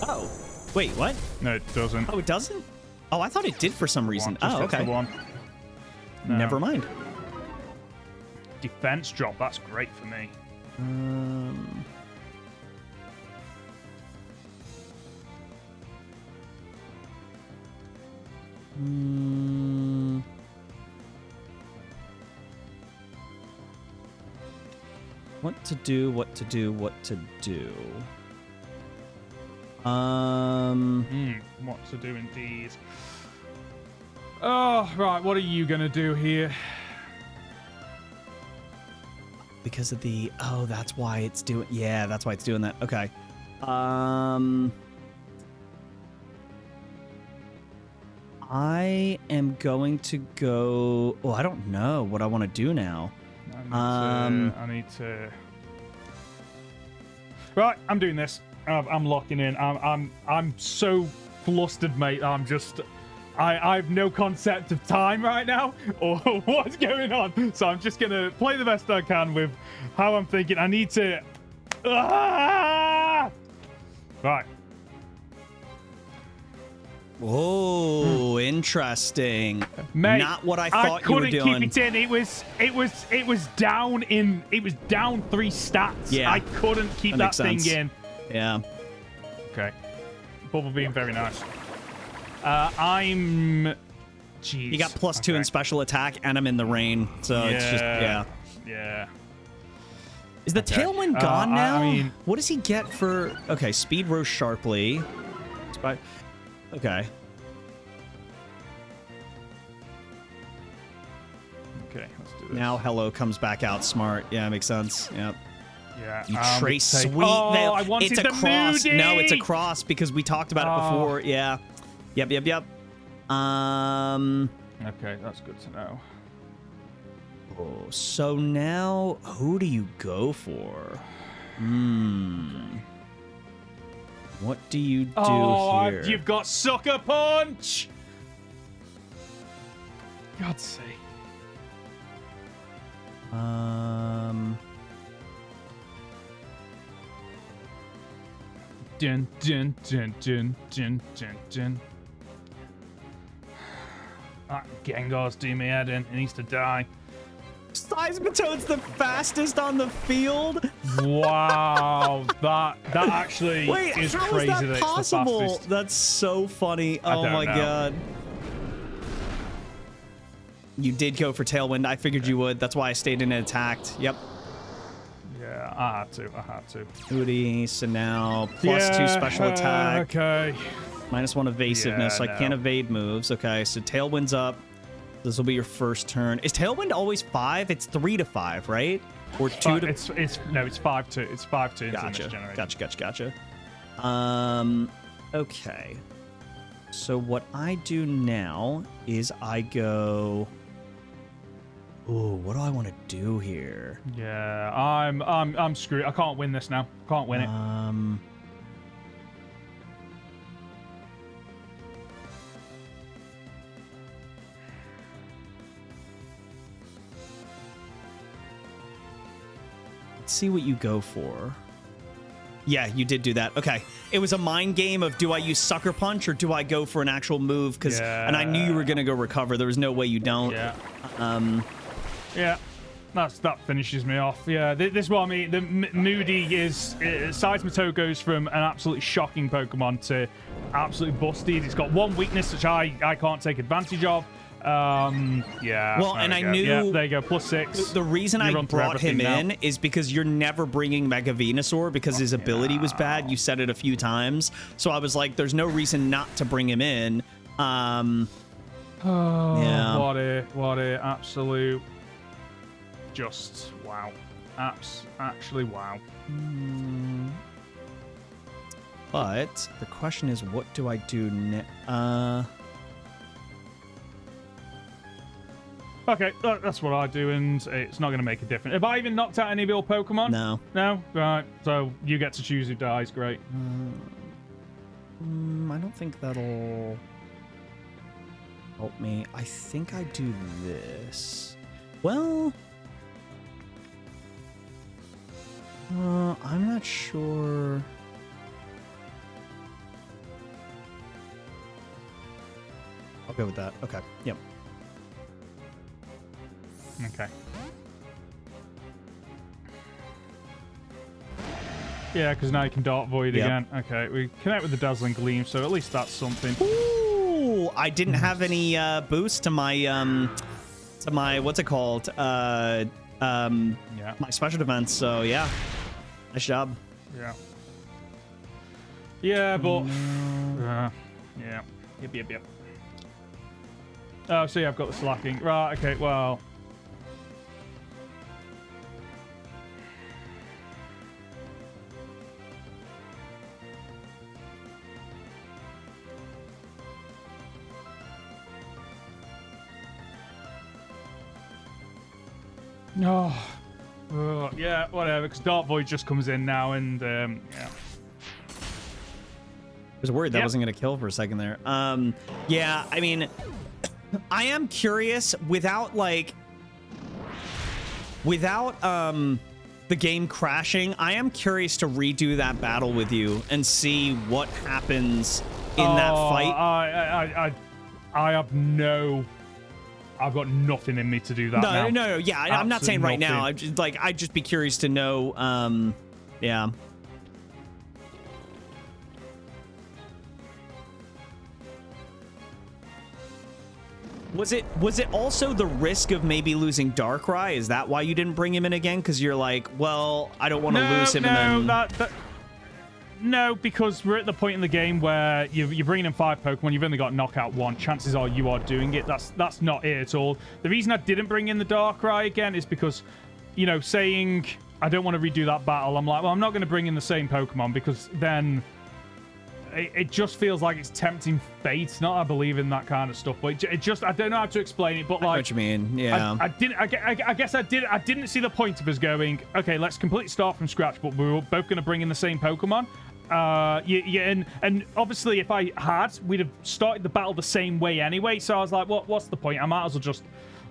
Oh, wait, what? No, it doesn't. Oh, it doesn't? Oh, I thought it did for some reason. Just Oh, hits okay. the one. No. Never mind. Defense drop. That's great for me. What to do, what to do, what to do. What to do indeed. Oh, right. What are you going to do here? Because of the... Oh, that's why it's doing... Yeah, that's why it's doing that. Okay. I am going to go... Oh, I don't know what I want to do now. I need to... Right, I'm doing this. I'm locking in. I'm so flustered, mate. I have no concept of time right now or what's going on. So I'm just gonna play the best I can with how I'm thinking. I need to. Right. Oh, interesting. Mate, not what I thought you were doing. I couldn't keep it in. It was down 3 stats. Yeah, I couldn't keep that thing in. Yeah. Okay. Bubble being very nice. I'm... Jeez. You got +2 in special attack, and I'm in the rain, so it's just... Yeah. Yeah. Is the Tailwind gone now? I mean... What does he get for... Okay, speed rose sharply. Okay. Okay, let's do this. Now Hello comes back out smart. Yeah, makes sense. Yep. Yeah. You trace sweet Oh, veil. I wanted It's a the cross. Moody! No, it's a cross because we talked about it before. Yeah. Yep. Okay, that's good to know. Oh, so now who do you go for? What do you do here? You've got Sucker Punch! God's sake. Dun, dun, dun, dun, dun, dun, dun. Gengar's doing me head in. He needs to die. Seismitoad's the fastest on the field. Wow, that actually Wait, is how crazy is that that possible? it's the fastest. That's so funny. Oh don't my know. god. You did go for Tailwind. I figured you would. That's why I stayed in and attacked. Yep. Yeah, I had to. Hootie, so now +2 special attack. Okay. -1 evasiveness, so I no. can't evade moves. Okay, so Tailwind's up. This will be your first turn. Is Tailwind always 5? It's 3 to 5, right? Or 2 to... It's 5-2. It's 5-2 in this generation. Gotcha. Okay. So what I do now is I go... Ooh, what do I want to do here? Yeah, I'm screwed. I can't win this now. Can't win it. Let's see what you go for. Yeah, you did do that. Okay. It was a mind game of do I use Sucker Punch or do I go for an actual move? And I knew you were going to go recover. There was no way you don't. Yeah. Yeah. That finishes me off. Yeah, this is what I mean. The Moody is... Seismitoad goes from an absolutely shocking Pokemon to absolutely busted. It's got one weakness which I can't take advantage of. Yeah. Well, and I knew... Yeah, there you go. +6. The reason I brought him in is because you're never bringing Mega Venusaur because his ability was bad. You said it a few times. So I was like, there's no reason not to bring him in. Oh, yeah. What a absolute... Just wow. Actually wow. But the question is, what do I do next? Okay, that's what I do, and it's not going to make a difference. Have I even knocked out any of your Pokemon? No. No? Right. So you get to choose who dies. Great. I don't think that'll help me. I think I do this. Well, I'm not sure. I'll go with that. Okay. Yep. Okay. Yeah, because now you can Dark Void again. Okay, we connect with the Dazzling Gleam, so at least that's something. Ooh, I didn't have any boost to my what's it called? Yeah. My special defense. So yeah, nice job. Yeah. Yeah, but yeah. Yep. Oh, so yeah, I've got the slacking. Right. Okay. Well. No. Oh, yeah, whatever, because Dark Void just comes in now, and, yeah. I was worried that wasn't going to kill for a second there. Yeah, I mean, I am curious, without the game crashing, I am curious to redo that battle with you and see what happens in that fight. I have no... I've got nothing in me to do that now. No. Yeah, I'm not saying right now. I'd just be curious to know. Yeah. Was it also the risk of maybe losing Darkrai? Is that why you didn't bring him in again? Because you're like, well, I don't want to lose him. No, because we're at the point in the game where you're bringing in 5 Pokemon, you've only got knockout 1. Chances are you are doing it. That's not it at all. The reason I didn't bring in the Darkrai again is because, you know, saying I don't want to redo that battle, I'm like, well, I'm not going to bring in the same Pokemon because then it just feels like it's tempting fate. Not I believe in that kind of stuff, but it just, I don't know how to explain it, but like... I know what you mean, yeah. I guess I didn't see the point of us going, okay, let's completely start from scratch, but we were both going to bring in the same Pokemon. And obviously if I had, we'd have started the battle the same way anyway, so I was like, what's the point? I might as well just...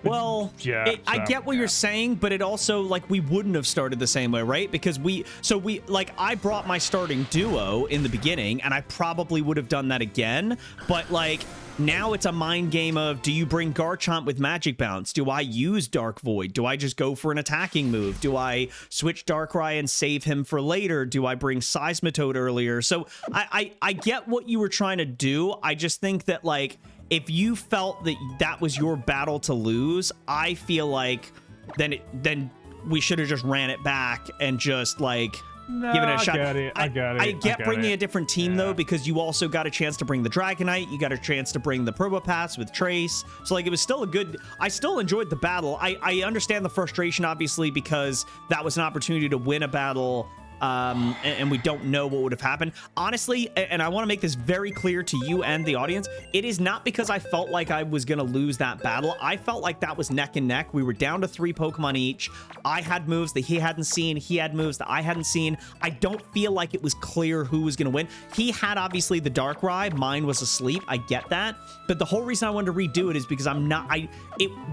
Well, yeah, I get what you're saying, but it also, like, we wouldn't have started the same way, right? Because I brought my starting duo in the beginning, and I probably would have done that again, but, like, now it's a mind game of, do you bring Garchomp with Magic Bounce? Do I use Dark Void? Do I just go for an attacking move? Do I switch Darkrai and save him for later? Do I bring Seismitoad earlier? So I get what you were trying to do. I just think that, like, if you felt that was your battle to lose, I feel like then we should have just ran it back and just, like, give it a shot. I get bringing a different team, though, because you also got a chance to bring the Dragonite. You got a chance to bring the Probopass with Trace. So, like, it was still a good... I still enjoyed the battle. I understand the frustration, obviously, because that was an opportunity to win a battle... and we don't know what would have happened. Honestly, and I want to make this very clear to you and the audience, it is not because I felt like I was going to lose that battle. I felt like that was neck and neck. We were down to 3 Pokemon each. I had moves that he hadn't seen. He had moves that I hadn't seen. I don't feel like it was clear who was going to win. He had, obviously, the Darkrai. Mine was asleep. I get that. But the whole reason I wanted to redo it is because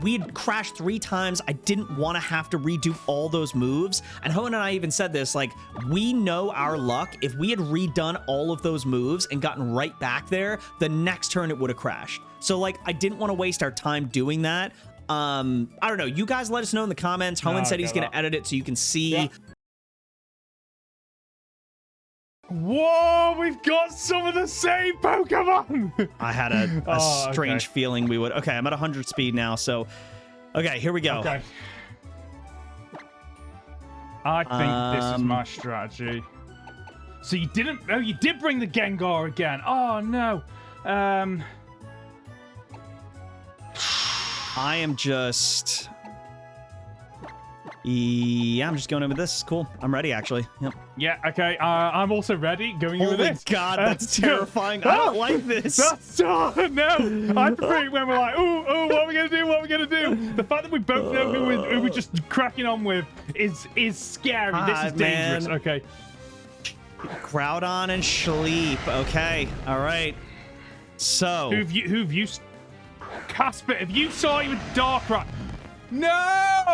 we had crashed 3 times. I didn't want to have to redo all those moves. And Hoenn and I even said this, like, we know our luck. If we had redone all of those moves and gotten right back there, the next turn it would have crashed. So, like, I didn't want to waste our time doing that. I don't know. You guys let us know in the comments. Hoenn said he's going to edit it so you can see. Yeah. Whoa, we've got some of the same Pokemon. I had a strange feeling we would. Okay, I'm at 100 speed now, so... Okay, here we go. Okay. I think this is my strategy. So you didn't... Oh, you did bring the Gengar again. Oh, no. I am just... Yeah, I'm just going in with this. Cool. I'm ready, actually. Yep. Yeah, okay. I'm also ready. Going in with Holy this. God, that's terrifying. I don't like this. That's no. I prefer it when we're like, oh, what are we gonna do? What are we gonna do? The fact that we both know who we're just cracking on with is scary. This is dangerous. Man. Okay. Groudon and Sleep. Okay. All right. So. Who've you? Casper, if you saw you with Darkrai. No!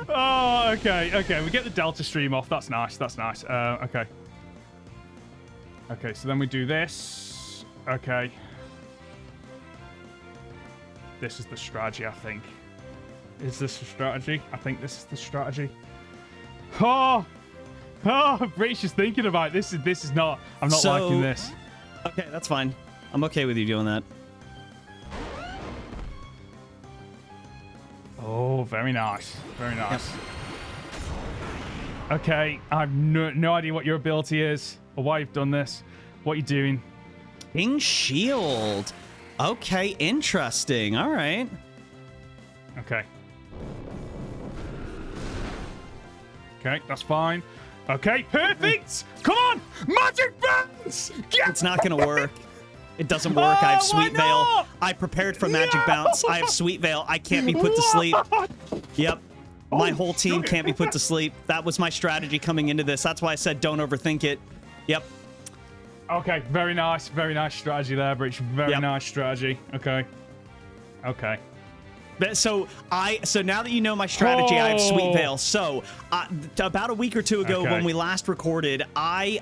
Oh, okay. We get the Delta Stream off. That's nice. Okay. Okay, so then we do this. Okay. This is the strategy, I think. Is this the strategy? I think this is the strategy. Oh, British is thinking about it. This is not. I'm not liking this. Okay, that's fine. I'm okay with you doing that. Oh, very nice. Very nice. Yep. Okay, I have no idea what your ability is or why you've done this. What you're doing. King Shield. Okay, interesting. All right. Okay. Okay, that's fine. Okay, perfect. Come on, Magic Bounce. It's not going to work. It doesn't work. I have Sweet Veil. I prepared for Magic Bounce. I have Sweet Veil. I can't be put to sleep. Yep. My whole team can't be put to sleep. That was my strategy coming into this. That's why I said don't overthink it. Yep. Okay, very nice strategy there, Breach. Very nice strategy. Okay. Okay. So now that you know my strategy, I have Sweet Veil. So about a week or two ago, when we last recorded, I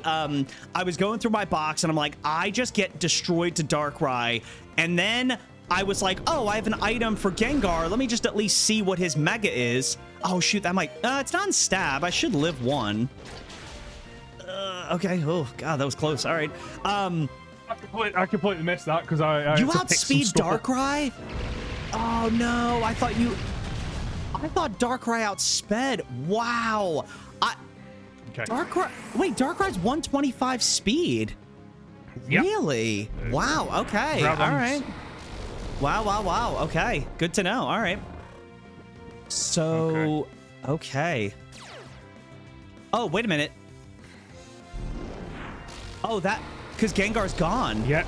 was going through my box and I'm like, I just get destroyed to Darkrai, and then I was like, oh, I have an item for Gengar. Let me just at least see what his Mega is. Oh shoot, that might it's not in Stab. I should live one. Okay. Oh god, that was close. All right. I completely missed that because I you outspeed Darkrai. Oh no, I thought Darkrai outsped. Wow. Okay. Darkrai's 125 speed. Yep. Really? Wow, okay. All right. Wow. Okay. Good to know. All right. So, okay. Oh, wait a minute. Oh, because Gengar's gone. Yeah.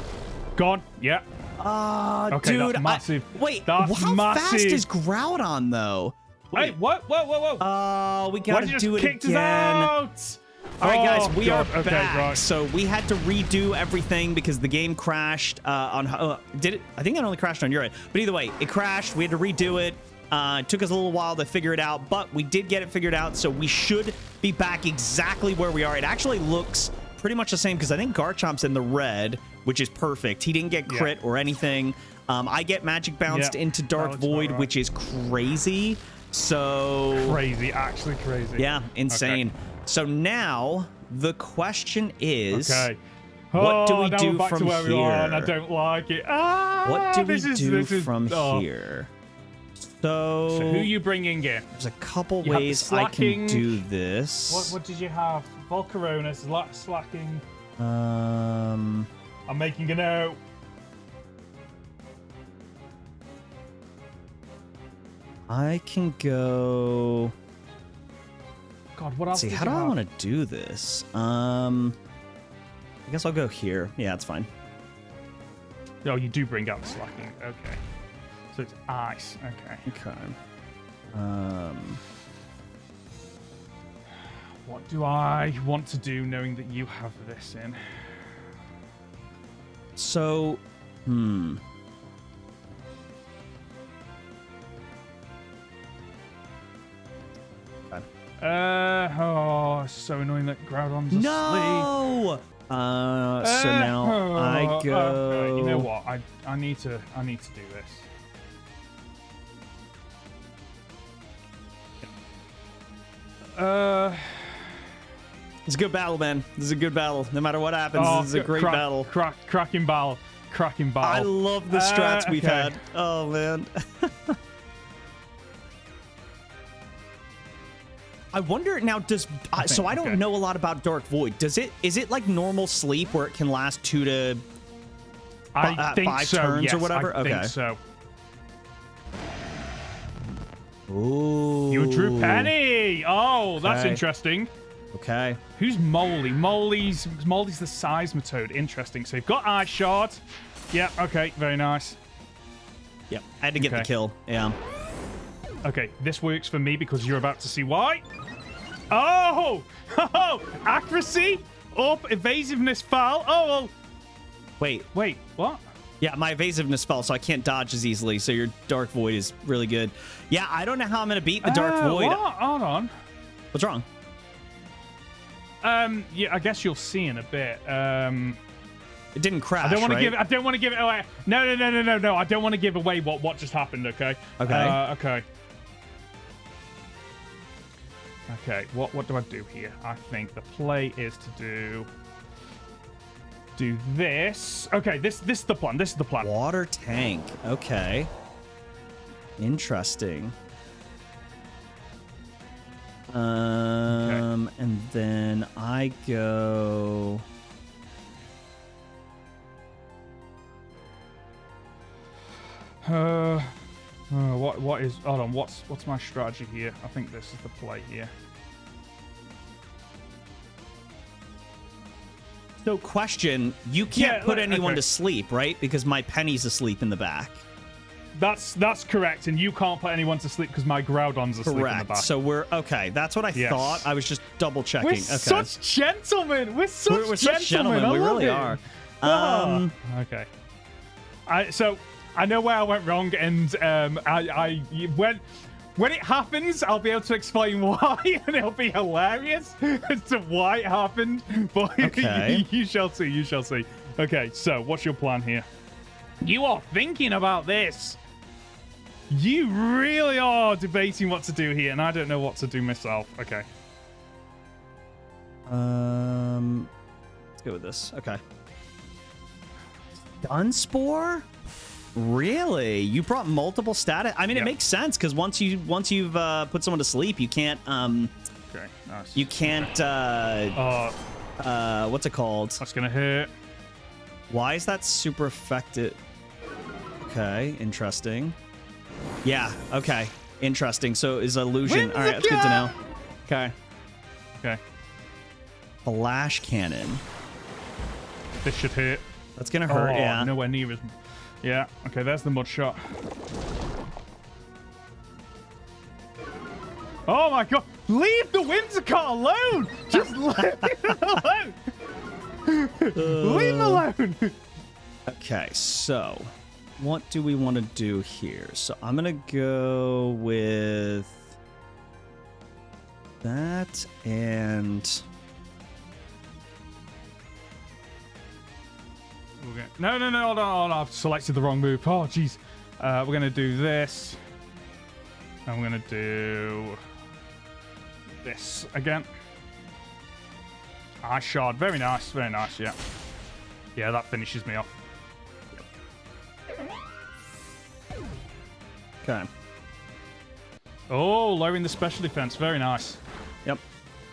Gone. Yeah. Okay, dude, that's massive. How fast is Groudon though? Wait, what? Whoa. Oh, we gotta do it again. All right, guys, we are back. Right. So we had to redo everything because the game crashed did it? I think it only crashed on your end. But either way, it crashed. We had to redo it. It took us a little while to figure it out, but we did get it figured out. So we should be back exactly where we are. It actually looks pretty much the same because I think Garchomp's in the red, which is perfect. He didn't get crit or anything. I get Magic Bounced into Dark Void, which is crazy. So actually crazy. Yeah, insane. Okay. So now the question is, what do we do back from to where here? We are and I don't like it. What do we do from here? So who you bringing in? There's a couple ways I can do this. What did you have? Volcaronis, slacking. I'm making a note. I can go. God, what else? Let's see, how do I want to do this? I guess I'll go here. Yeah, that's fine. Oh, you do bring out the slacking. Okay. So it's ice. Okay. What do I want to do knowing that you have this in? So, so annoying that Groudon's asleep. No! So now I go. Okay, you know what? I need to do this. It's a good battle, man. This is a good battle. No matter what happens, this is a great battle. Cracking battle. I love the strats we've had. Oh, man. I wonder now, so I don't know a lot about Dark Void. Is it like normal sleep where it can last 2 to 5 turns or whatever? I think so. Ooh. You drew Penny. Oh, that's Okay. interesting. Okay. Who's Molly? Molly's the seismitoad. Interesting. So you've got Ice Shard. Yeah, okay, very nice. Yep. I had to get the Okay. kill. Yeah. Okay, this works for me because you're about to see why. Oh! Accuracy up, evasiveness fell. Oh, well. Wait. Wait, what? Yeah, my evasiveness fell, so I can't dodge as easily. So your Dark Void is really good. Yeah, I don't know how I'm going to beat the Dark Void. What? Hold on. What's wrong? Yeah, I guess you'll see in a bit. It didn't crash, I don't want to right? give. I don't want to give it away. No. I don't want to give away what just happened. Okay. Okay. Okay. Okay. What do I do here? I think the play is to do this. Okay. This is the plan. This is the plan. Water tank. Okay. Interesting. And then I go. What is? Hold on. What's my strategy here? I think this is the play here. So, question: you can't put anyone okay. to sleep, right? Because my Penny's asleep in the back. That's correct, and you can't put anyone to sleep because my Groudon's asleep in the Correct. back. So we're okay. That's what I Yes. thought. I was just double checking. We're Okay. such gentlemen. We're such such gentlemen. I We love really it. are. Okay. So I know where I went wrong, and when it happens, I'll be able to explain why, and it'll be hilarious as to why it happened. But Okay. you shall see. You shall see. Okay. So what's your plan here? You are thinking about this. You really are debating what to do here, and I don't know what to do myself. Okay. Let's go with this. Okay. Dunspoor? Really? You brought multiple status? I mean, Yep. it makes sense because once you've put someone to sleep, you can't Okay. Nice. you can't what's it called? That's gonna hurt. Why is that super effective? Okay, interesting. Yeah, okay. Interesting. So is illusion. All right, that's good to know. Okay. Okay. Flash cannon. This should hit. That's gonna hurt, Oh, yeah. nowhere near as. Yeah. Okay. There's the mud shot. Oh my god! Leave the Whimsicott alone. Just leave it alone. Leave him alone. Okay, so what do we want to do here? So I'm gonna go with that and No, hold on. I've selected the wrong move. Oh, jeez. We're going to do this. I'm going to do this again. Ice Shard. Very nice. Very nice, yeah. Yeah, that finishes me off. okay. Oh, lowering the special defense. Very nice. Yep.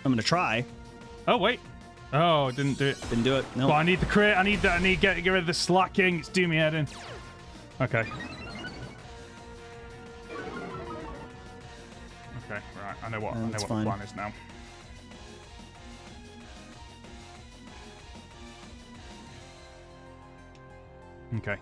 I'm gonna try. Oh, wait. Oh, it didn't do it. Didn't do it. No. But I need the crit. I need to get rid of the slacking. It's doing me head in. Okay. Okay, right. I know what the plan is now. Okay.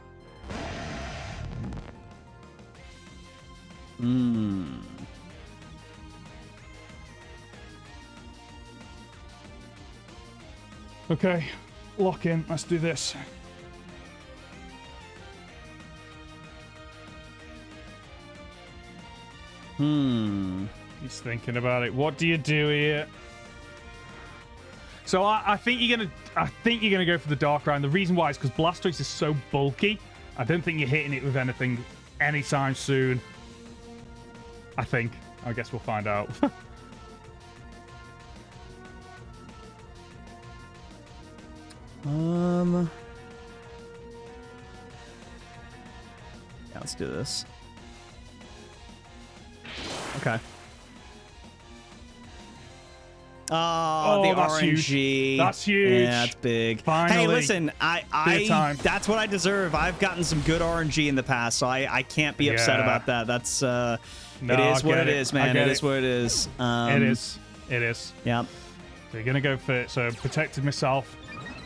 Okay, lock in. Let's do this. He's thinking about it. What do you do here? So I think you're gonna go for the Dark Round. The reason why is because Blastoise is so bulky. I don't think you're hitting it with anything anytime soon. I think. I guess we'll find out. Yeah, let's do this. Okay. Oh, the that's RNG. huge. That's huge. Yeah, that's big. Finally. Hey, listen, time. that's what I deserve. I've gotten some good RNG in the past, so I can't be upset about that. That's No, it is what it is, man. It it is what it is. It is. It is. Yeah. So you're gonna go for so protected myself.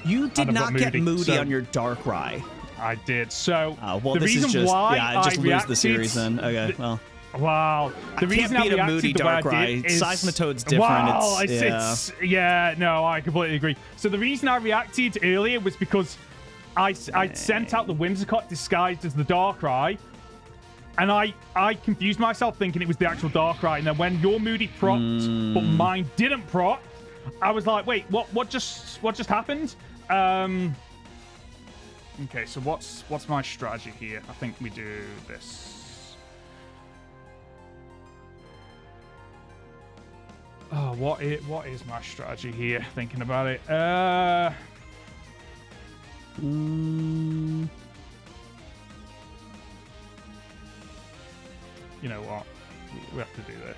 You did And I've not got get moody so- on your Darkrai. I did. So Well, the this reason is just why just I lose reacted, the series then. Okay, well. Wow. The reason can't beat I a reacted moody the way I Darkrai. did is Seismitoad's different. Wow, Yeah. no, I completely agree. So the reason I reacted earlier was because I'd sent out the Whimsicott disguised as the Darkrai, and I confused myself thinking it was the actual Darkrai. And then when your moody propped, but mine didn't prop, I was like, wait, what just happened? Okay, so what's my strategy here? I think we do this. Oh, what is my strategy here? Thinking about it. You know what? We have to do this.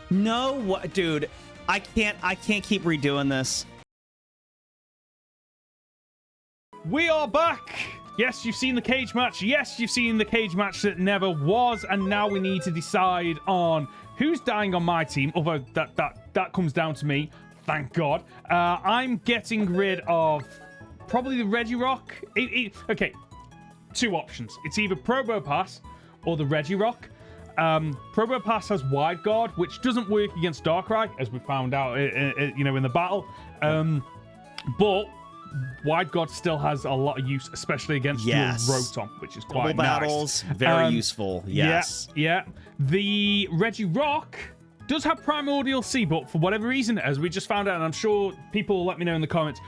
No, what, dude? I can't keep redoing this. We are back! Yes, you've seen the cage match. Yes, you've seen the cage match that never was. And now we need to decide on who's dying on my team. Although that comes down to me. Thank God. I'm getting rid of probably the Regirock. Okay, two options. It's either Probopass or the Regirock. Probopass has Wide Guard, which doesn't work against Darkrai, as we found out, in the battle. But Wide Guard still has a lot of use, especially against your Rotom, which is quite Double battles, very useful. Yes. Yeah. The Regirock does have Primordial Sea, but for whatever reason, as we just found out, and I'm sure people will let me know in the comments,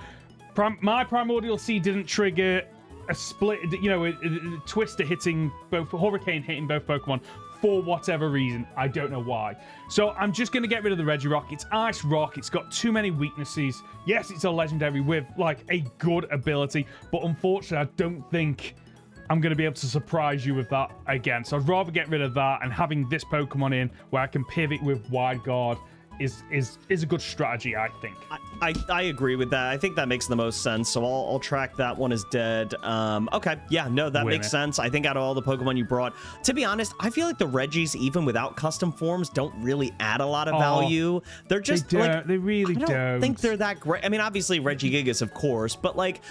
my Primordial Sea didn't trigger a split, a Twister hitting both, Hurricane hitting both Pokemon for whatever reason. I don't know why. So I'm just going to get rid of the Regirock. It's Ice Rock. It's got too many weaknesses. Yes, it's a legendary with like a good ability, but unfortunately, I don't think I'm going to be able to surprise you with that again. So I'd rather get rid of that, and having this Pokemon in where I can pivot with Wide Guard is a good strategy, I think. I agree with that. I think that makes the most sense. So I'll track that one as dead. Okay, yeah, no, that makes sense. I think out of all the Pokemon you brought, to be honest, I feel like the Regis, even without custom forms, don't really add a lot of value. They're just they really don't. I don't think they're that great. I mean, obviously Regigigas, of course, but like,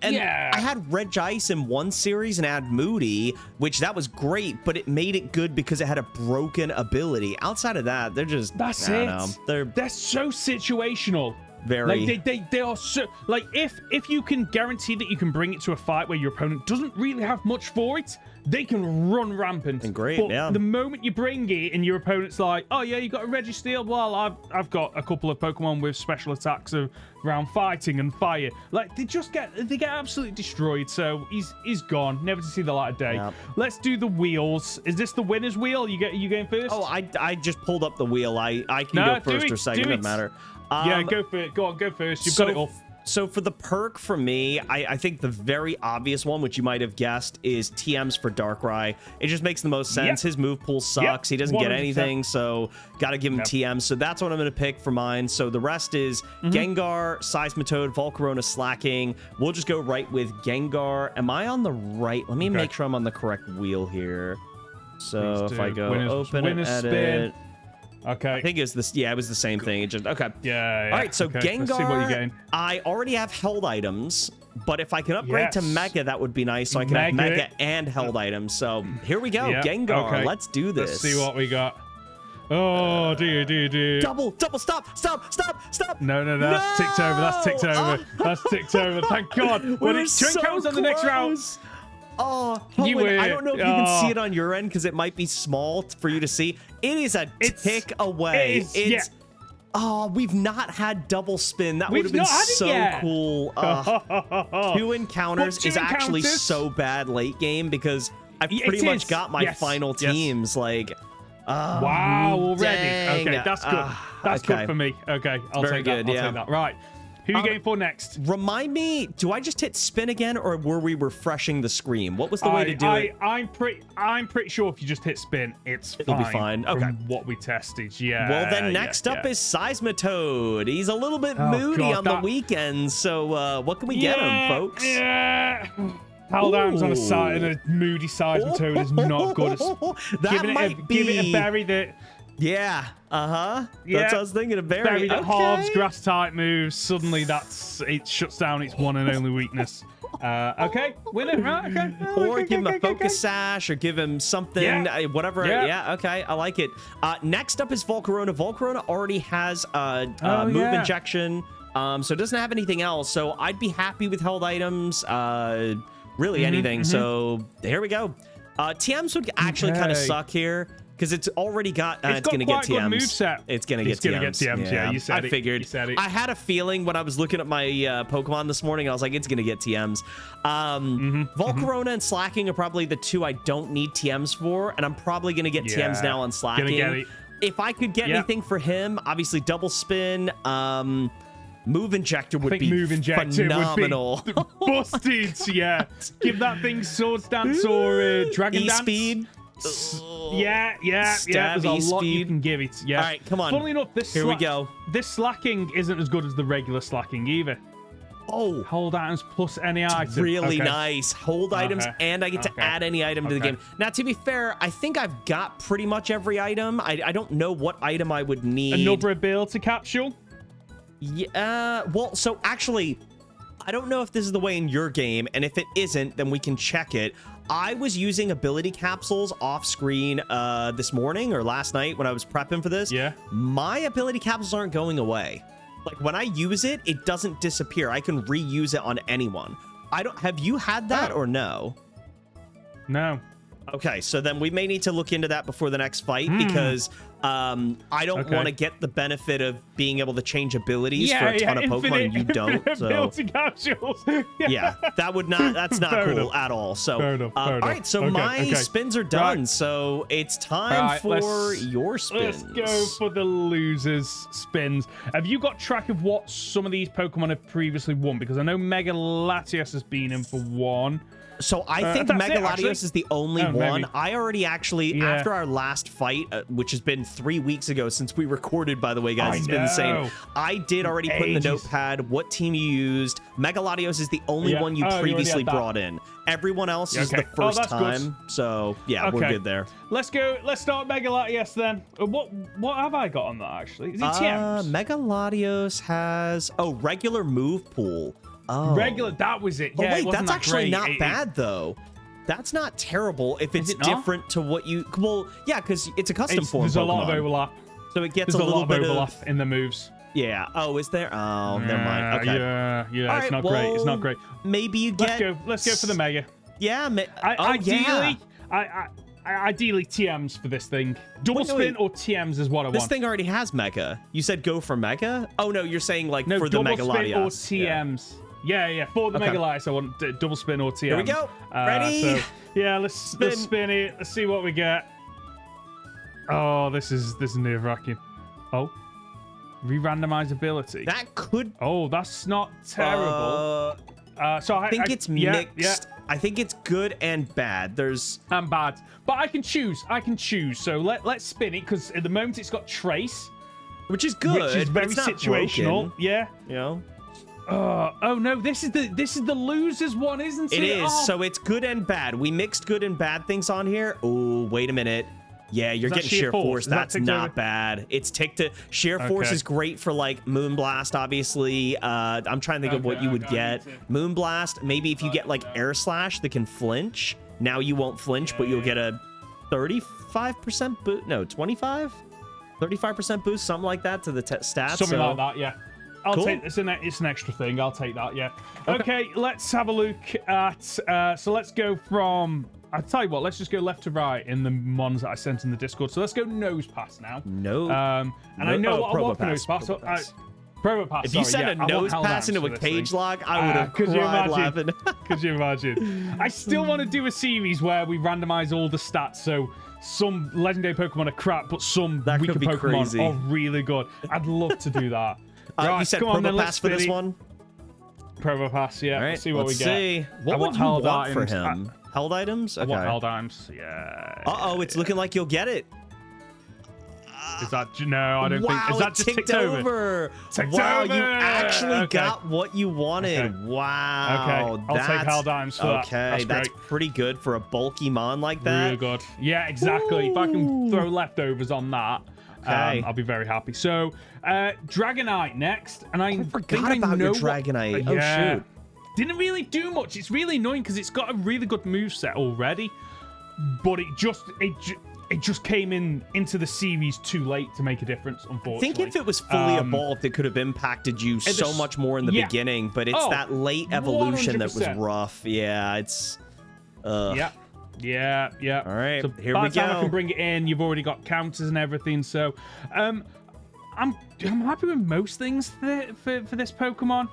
I had Regice in one series and I had Moody, which that was great, but it made it good because it had a broken ability. Outside of that, they're just that's I it. don't know. They're so situational. Very. Like they are so like if you can guarantee that you can bring it to a fight where your opponent doesn't really have much for it, they can run rampant. And great, but yeah. the moment you bring it and your opponent's like, oh yeah, you got a Registeel. Well, I've got a couple of Pokemon with special attacks around fighting and fire. Like they get absolutely destroyed. So he's gone, never to see the light of day. Yep. Let's do the wheels. Is this the winner's wheel? You going first? Oh, I just pulled up the wheel. I can go first or second. Doesn't matter. Yeah, go for it. Go on, go first. You've got it all. So for the perk for me, I think the very obvious one, which you might have guessed, is TMs for Darkrai. It just makes the most sense. His move pool sucks. He doesn't 100%. Get anything, so got to give him TMs. So that's what I'm going to pick for mine. So the rest is Gengar, Seismitoad, Volcarona, Slacking. We'll just go right with Gengar. Am I on the right? Let me make sure I'm on the correct wheel here. So if I go open and edit... Spin. Okay. I think it's this. Yeah, it was the same thing. It just okay. Yeah. All right. So Gengar. Let's see what you're getting. I already have held items, but if I can upgrade to Mega, that would be nice. So I can have Mega and held items. So here we go, Gengar. Okay. Let's do this. Let's see what we got. Oh, dear. Double. Stop. No. That's ticked over. That's ticked over. Thank God. We're so close on the next round. Oh, I don't know if you can see it on your end because it might be small for you to see. It is a tick away. Oh, we've not had double spin. That would have been so cool. 2 encounters is actually so bad late game because I've pretty much got my final teams. Like, wow, already. Dang. Okay, that's good. That's good for me. Okay, I'll take that. I'll take that. Right. Who are you going for next? Remind me, do I just hit spin again, or were we refreshing the screen? What was the way to do it? I'm pretty sure if you just hit spin, it'll be fine. Okay. From what we tested, yeah. Well, then next up is Seismitoad. He's a little bit moody on the weekends, so what can we get him, folks? Yeah. Paladin's on a moody Seismitoad is not good. Give it a berry that. Yeah. That's what I was thinking. A berry that halves grass type moves. Suddenly, it shuts down its one and only weakness. Okay, win it, right? Okay. Or give him a focus sash, or give him something, whatever. Yeah, okay, I like it. Next up is Volcarona. Volcarona already has move injection, so it doesn't have anything else. So I'd be happy with held items, really anything. So here we go. TMs would actually kind of suck here. Because it's already got, it's going to get TMs. Moveset. It's going to get TMs. Yeah, you said it. I figured. You said it. I had a feeling when I was looking at my Pokemon this morning, I was like, it's going to get TMs. Volcarona and Slacking are probably the two I don't need TMs for, and I'm probably going to get TMs now on Slacking. If I could get anything for him, obviously Double Spin, Move Injector would be phenomenal. Would be busted, yeah. Give that thing Swords Dance or Dragon Dance. E-Speed. Yeah. There's a lot you can give it. Yeah. All right, come on. Funnily enough, here we go. This Slacking isn't as good as the regular Slacking either. Oh, hold items plus any item. Really nice. Hold items, and I get to add any item to the game. Now, to be fair, I think I've got pretty much every item. I don't know what item I would need. Another ability capsule. Yeah. Well, so actually, I don't know if this is the way in your game, and if it isn't, then we can check it. I was using ability capsules off screen this morning or last night when I was prepping for this. Yeah. My ability capsules aren't going away. Like when I use it, it doesn't disappear. I can reuse it on anyone. Have you had that or no? No. Okay, so then we may need to look into that before the next fight because I don't want to get the benefit of being able to change abilities for a ton of Pokemon and you don't. So capsules. Yeah, that's not cool at all. So fair enough. All right, so my spins are done. So it's time for your spins. Let's go for the losers spins. Have you got track of what some of these Pokemon have previously won? Because I know Mega Latios has been in for one. So I think Mega Latios is the only one. Maybe. I already actually, after our last fight, which has been 3 weeks ago since we recorded, by the way, guys, it's been insane. I did already put in the notepad what team you used. Mega Latios is the only one you previously brought in. Everyone else is the first time. Good. So yeah, we're good there. Let's go. Let's start Mega Latios then. What have I got on that actually? Is it TMs? Mega Latios has regular move pool. Oh. Regular, that was it. But yeah, wait, that's actually not bad though. That's not terrible if it's different to what you. Well, yeah, because it's a custom form. There's a lot of overlap. So it gets a little bit of overlap in the moves. Yeah. Oh, is there? Oh, never mind. Okay. Yeah. All it's not great. It's not great. Maybe you get. Let's go for the Mega. Yeah. Ideally, TMs for this thing. Double spin or TMs is what I want. This thing already has Mega. You said go for Mega? Oh no, you're saying like for the Mega Latios. Double spin or TMs. Yeah. For the Mega Latios, I want double spin or TMs. Here we go. Ready? Let's spin it. Let's see what we get. Oh, this is nerve-wracking. Oh, re-randomize ability. That could. Oh, that's not terrible. So I think it's mixed. Yeah. I think it's good and bad. And bad, but I can choose. So let's spin it because at the moment it's got trace, which is good. Which is very situational. Broken. Yeah. You know. Oh no! This is the losers one, isn't it? It is. So it's good and bad. We mixed good and bad things on here. Oh, wait a minute. Yeah, you're getting sheer force. That's not bad. It's tick to sheer force is great for like Moonblast, obviously. I'm trying to think of what you would get. Moonblast, maybe if you get like Air Slash that can flinch. Now you won't flinch, but you'll get a 35% boost. No, 25? 35% boost, something like that to the stats. Something like that, yeah. I'll take it's an extra thing. I'll take that, yeah. Okay, let's have a look at so let's go from I'll tell you what, let's just go left to right in the ones that I sent in the Discord. So let's go Nose Pass now. I know what I want for Nose Pass. Promo Pass. If you sent a Nose Pass into a cage log, I would have cried laughing. Could you imagine? I still want to do a series where we randomize all the stats. So some legendary Pokemon are crap, but some weaker Pokemon are really good. I'd love to do that. Right, you said come on, then, Promo let's Pass for this spin it. one? Promo Pass, yeah. All right, Let's see what we get. See. What would you held want for items. him? Held items? Okay. I want held items, yeah. Uh-oh, it's looking like you'll get it. Is that... No, I don't think... Is that just ticked ticked over? Ticked wow, over! you actually Okay. got what you wanted. Okay. Wow. Okay, I'll take held items for that. Okay, that's great. pretty good for a bulky mon like that. Real good. Yeah, exactly. If I can throw leftovers on that, Okay. I'll be very happy. So, Dragonite next, and I forgot think I about know your Dragonite. Oh, yeah. shoot. Didn't really do much. It's really annoying because it's got a really good moveset already, but it just came into the series too late to make a difference, I unfortunately. think if it was fully evolved, it could have impacted you so much more in the beginning, but it's that late evolution that was 100%. rough. Yeah, it's... Yeah. All right, So here by we the time I go. can bring it in, you've already got counters and everything. So, I'm happy with most things for this Pokemon.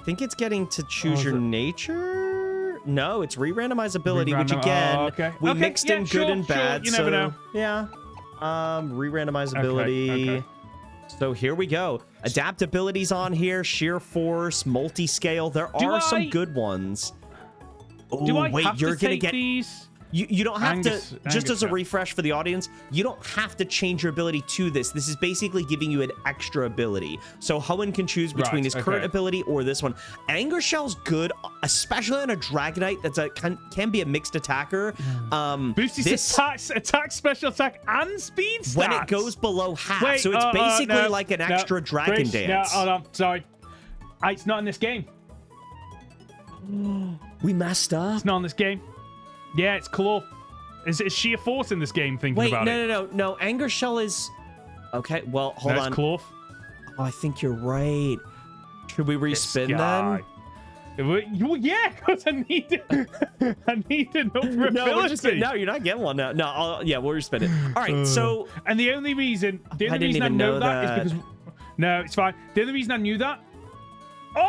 I think it's getting to choose your nature. No, it's re-randomize ability, which again, okay. we mixed in good and bad. You never know. Yeah. Re-randomize ability. Okay. So here we go. Adaptabilities on here, sheer force, multi-scale. There are some good ones. Do I Oh, wait, have you're to gonna take get these? You don't have Angus- to, just as a yeah. refresh for the audience, you don't have to change your ability to this. This is basically giving you an extra ability. So Hoenn can choose between his current ability or this one. Anger Shell's good, especially on a Dragonite that's can be a mixed attacker. Boosts his attack, special attack, and speed stats. When it goes below half. Wait, so it's basically no, like an extra Dragon Bruce, Dance. No, hold on, sorry. It's not in this game. We messed up. It's not in this game. Yeah, it's Claw. Is it sheer force in this game, thinking Wait, about it? no. Anger Shell is... Okay, well, hold on. It's Claw. Oh, I think you're right. Should we respin then? Well, yeah, because I need another ability. No, you're not getting one now. No, yeah, we'll respin it. All right, so... And the only reason I know that is because... No, it's fine. The only reason I knew that... Oh!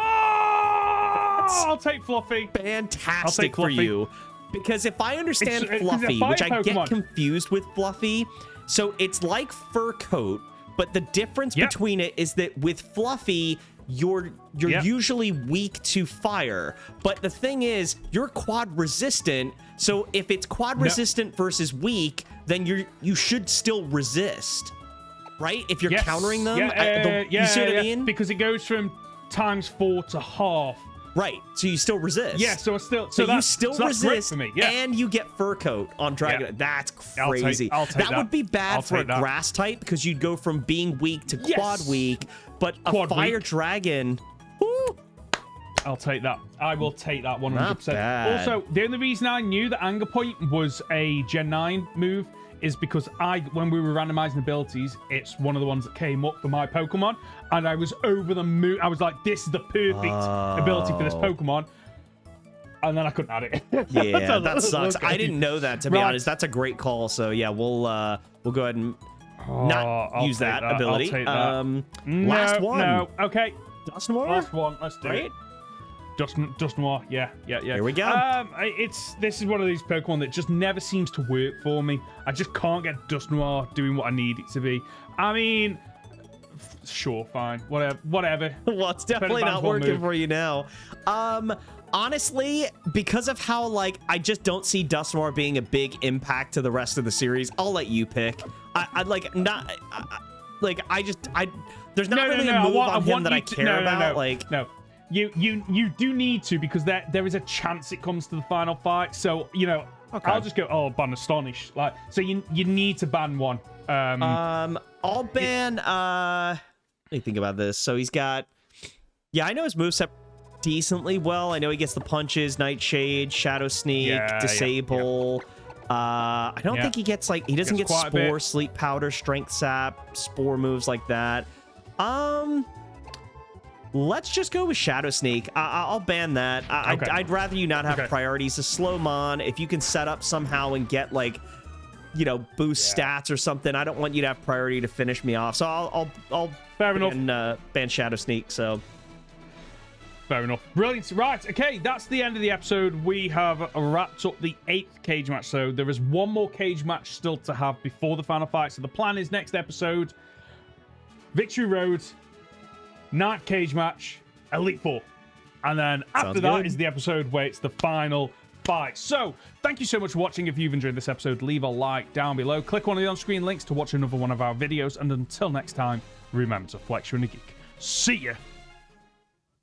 I'll take Fluffy. Fantastic for you. Because if I understand It's Fluffy, a which I fire get Pokemon. confused with Fluffy, so it's like Fur Coat, but the difference between it is that with Fluffy, you're usually weak to fire. But the thing is, you're quad resistant, so if it's quad resistant versus weak, then you should still resist. Right? If you're countering them? You see what I mean? Because it goes from ×4 to half. Right, so you still resist. Yeah, so you still that's great resist, for me. Yeah. and you get Fur Coat on Dragon. Yeah. That's crazy. I'll take that would be bad for a that. grass type because you'd go from being weak to quad weak, but Quad a fire weak. dragon. Woo, I'll take that. I will take that 100%. Not bad. Also, the only reason I knew that Anger Point was a Gen 9 move is because when we were randomizing abilities, it's one of the ones that came up for my Pokemon, and I was over the moon. I was like, this is the perfect ability for this Pokemon. And then I couldn't add it. yeah, that sucks. Okay. I didn't know that, to be honest. That's a great call. So yeah, we'll go ahead and not use that ability. I'll take that. Last one. No, okay. Dusknoir? Last one. Let's do it. Dusknoir, yeah. Here we go. This is one of these Pokemon that just never seems to work for me. I just can't get Dusknoir doing what I need it to be. I mean, sure, fine, whatever. Well, it's definitely not working for you now. Honestly, because of how I just don't see Dusknoir being a big impact to the rest of the series, I'll let you pick. There's not really a move on him that I care about. No. You do need to, because there is a chance it comes to the final fight. So I'll just go ban Astonish. So you need to ban one. I'll ban. Let me think about this. So he's got. Yeah, I know his moveset decently well. I know he gets the punches, Nightshade, Shadow Sneak, Disable. I don't think he gets he doesn't get Spore, Sleep Powder, Strength Sap, Spore moves like that. Let's just go with Shadow Sneak. I'll ban that. I'd rather you not have priorities. A slow mon, if you can set up somehow and get boost stats or something, I don't want you to have priority to finish me off. So I'll ban Shadow Sneak. So fair enough. Brilliant. Right. Okay, that's the end of the episode. We have wrapped up the 8th cage match. So there is one more cage match still to have before the final fight. So the plan is next episode, Victory Road. Night cage match, Elite Four. And then after that is the episode where it's the final fight. So, thank you so much for watching. If you've enjoyed this episode, leave a like down below. Click one of the on-screen links to watch another one of our videos. And until next time, remember to flex your inner geek. See ya!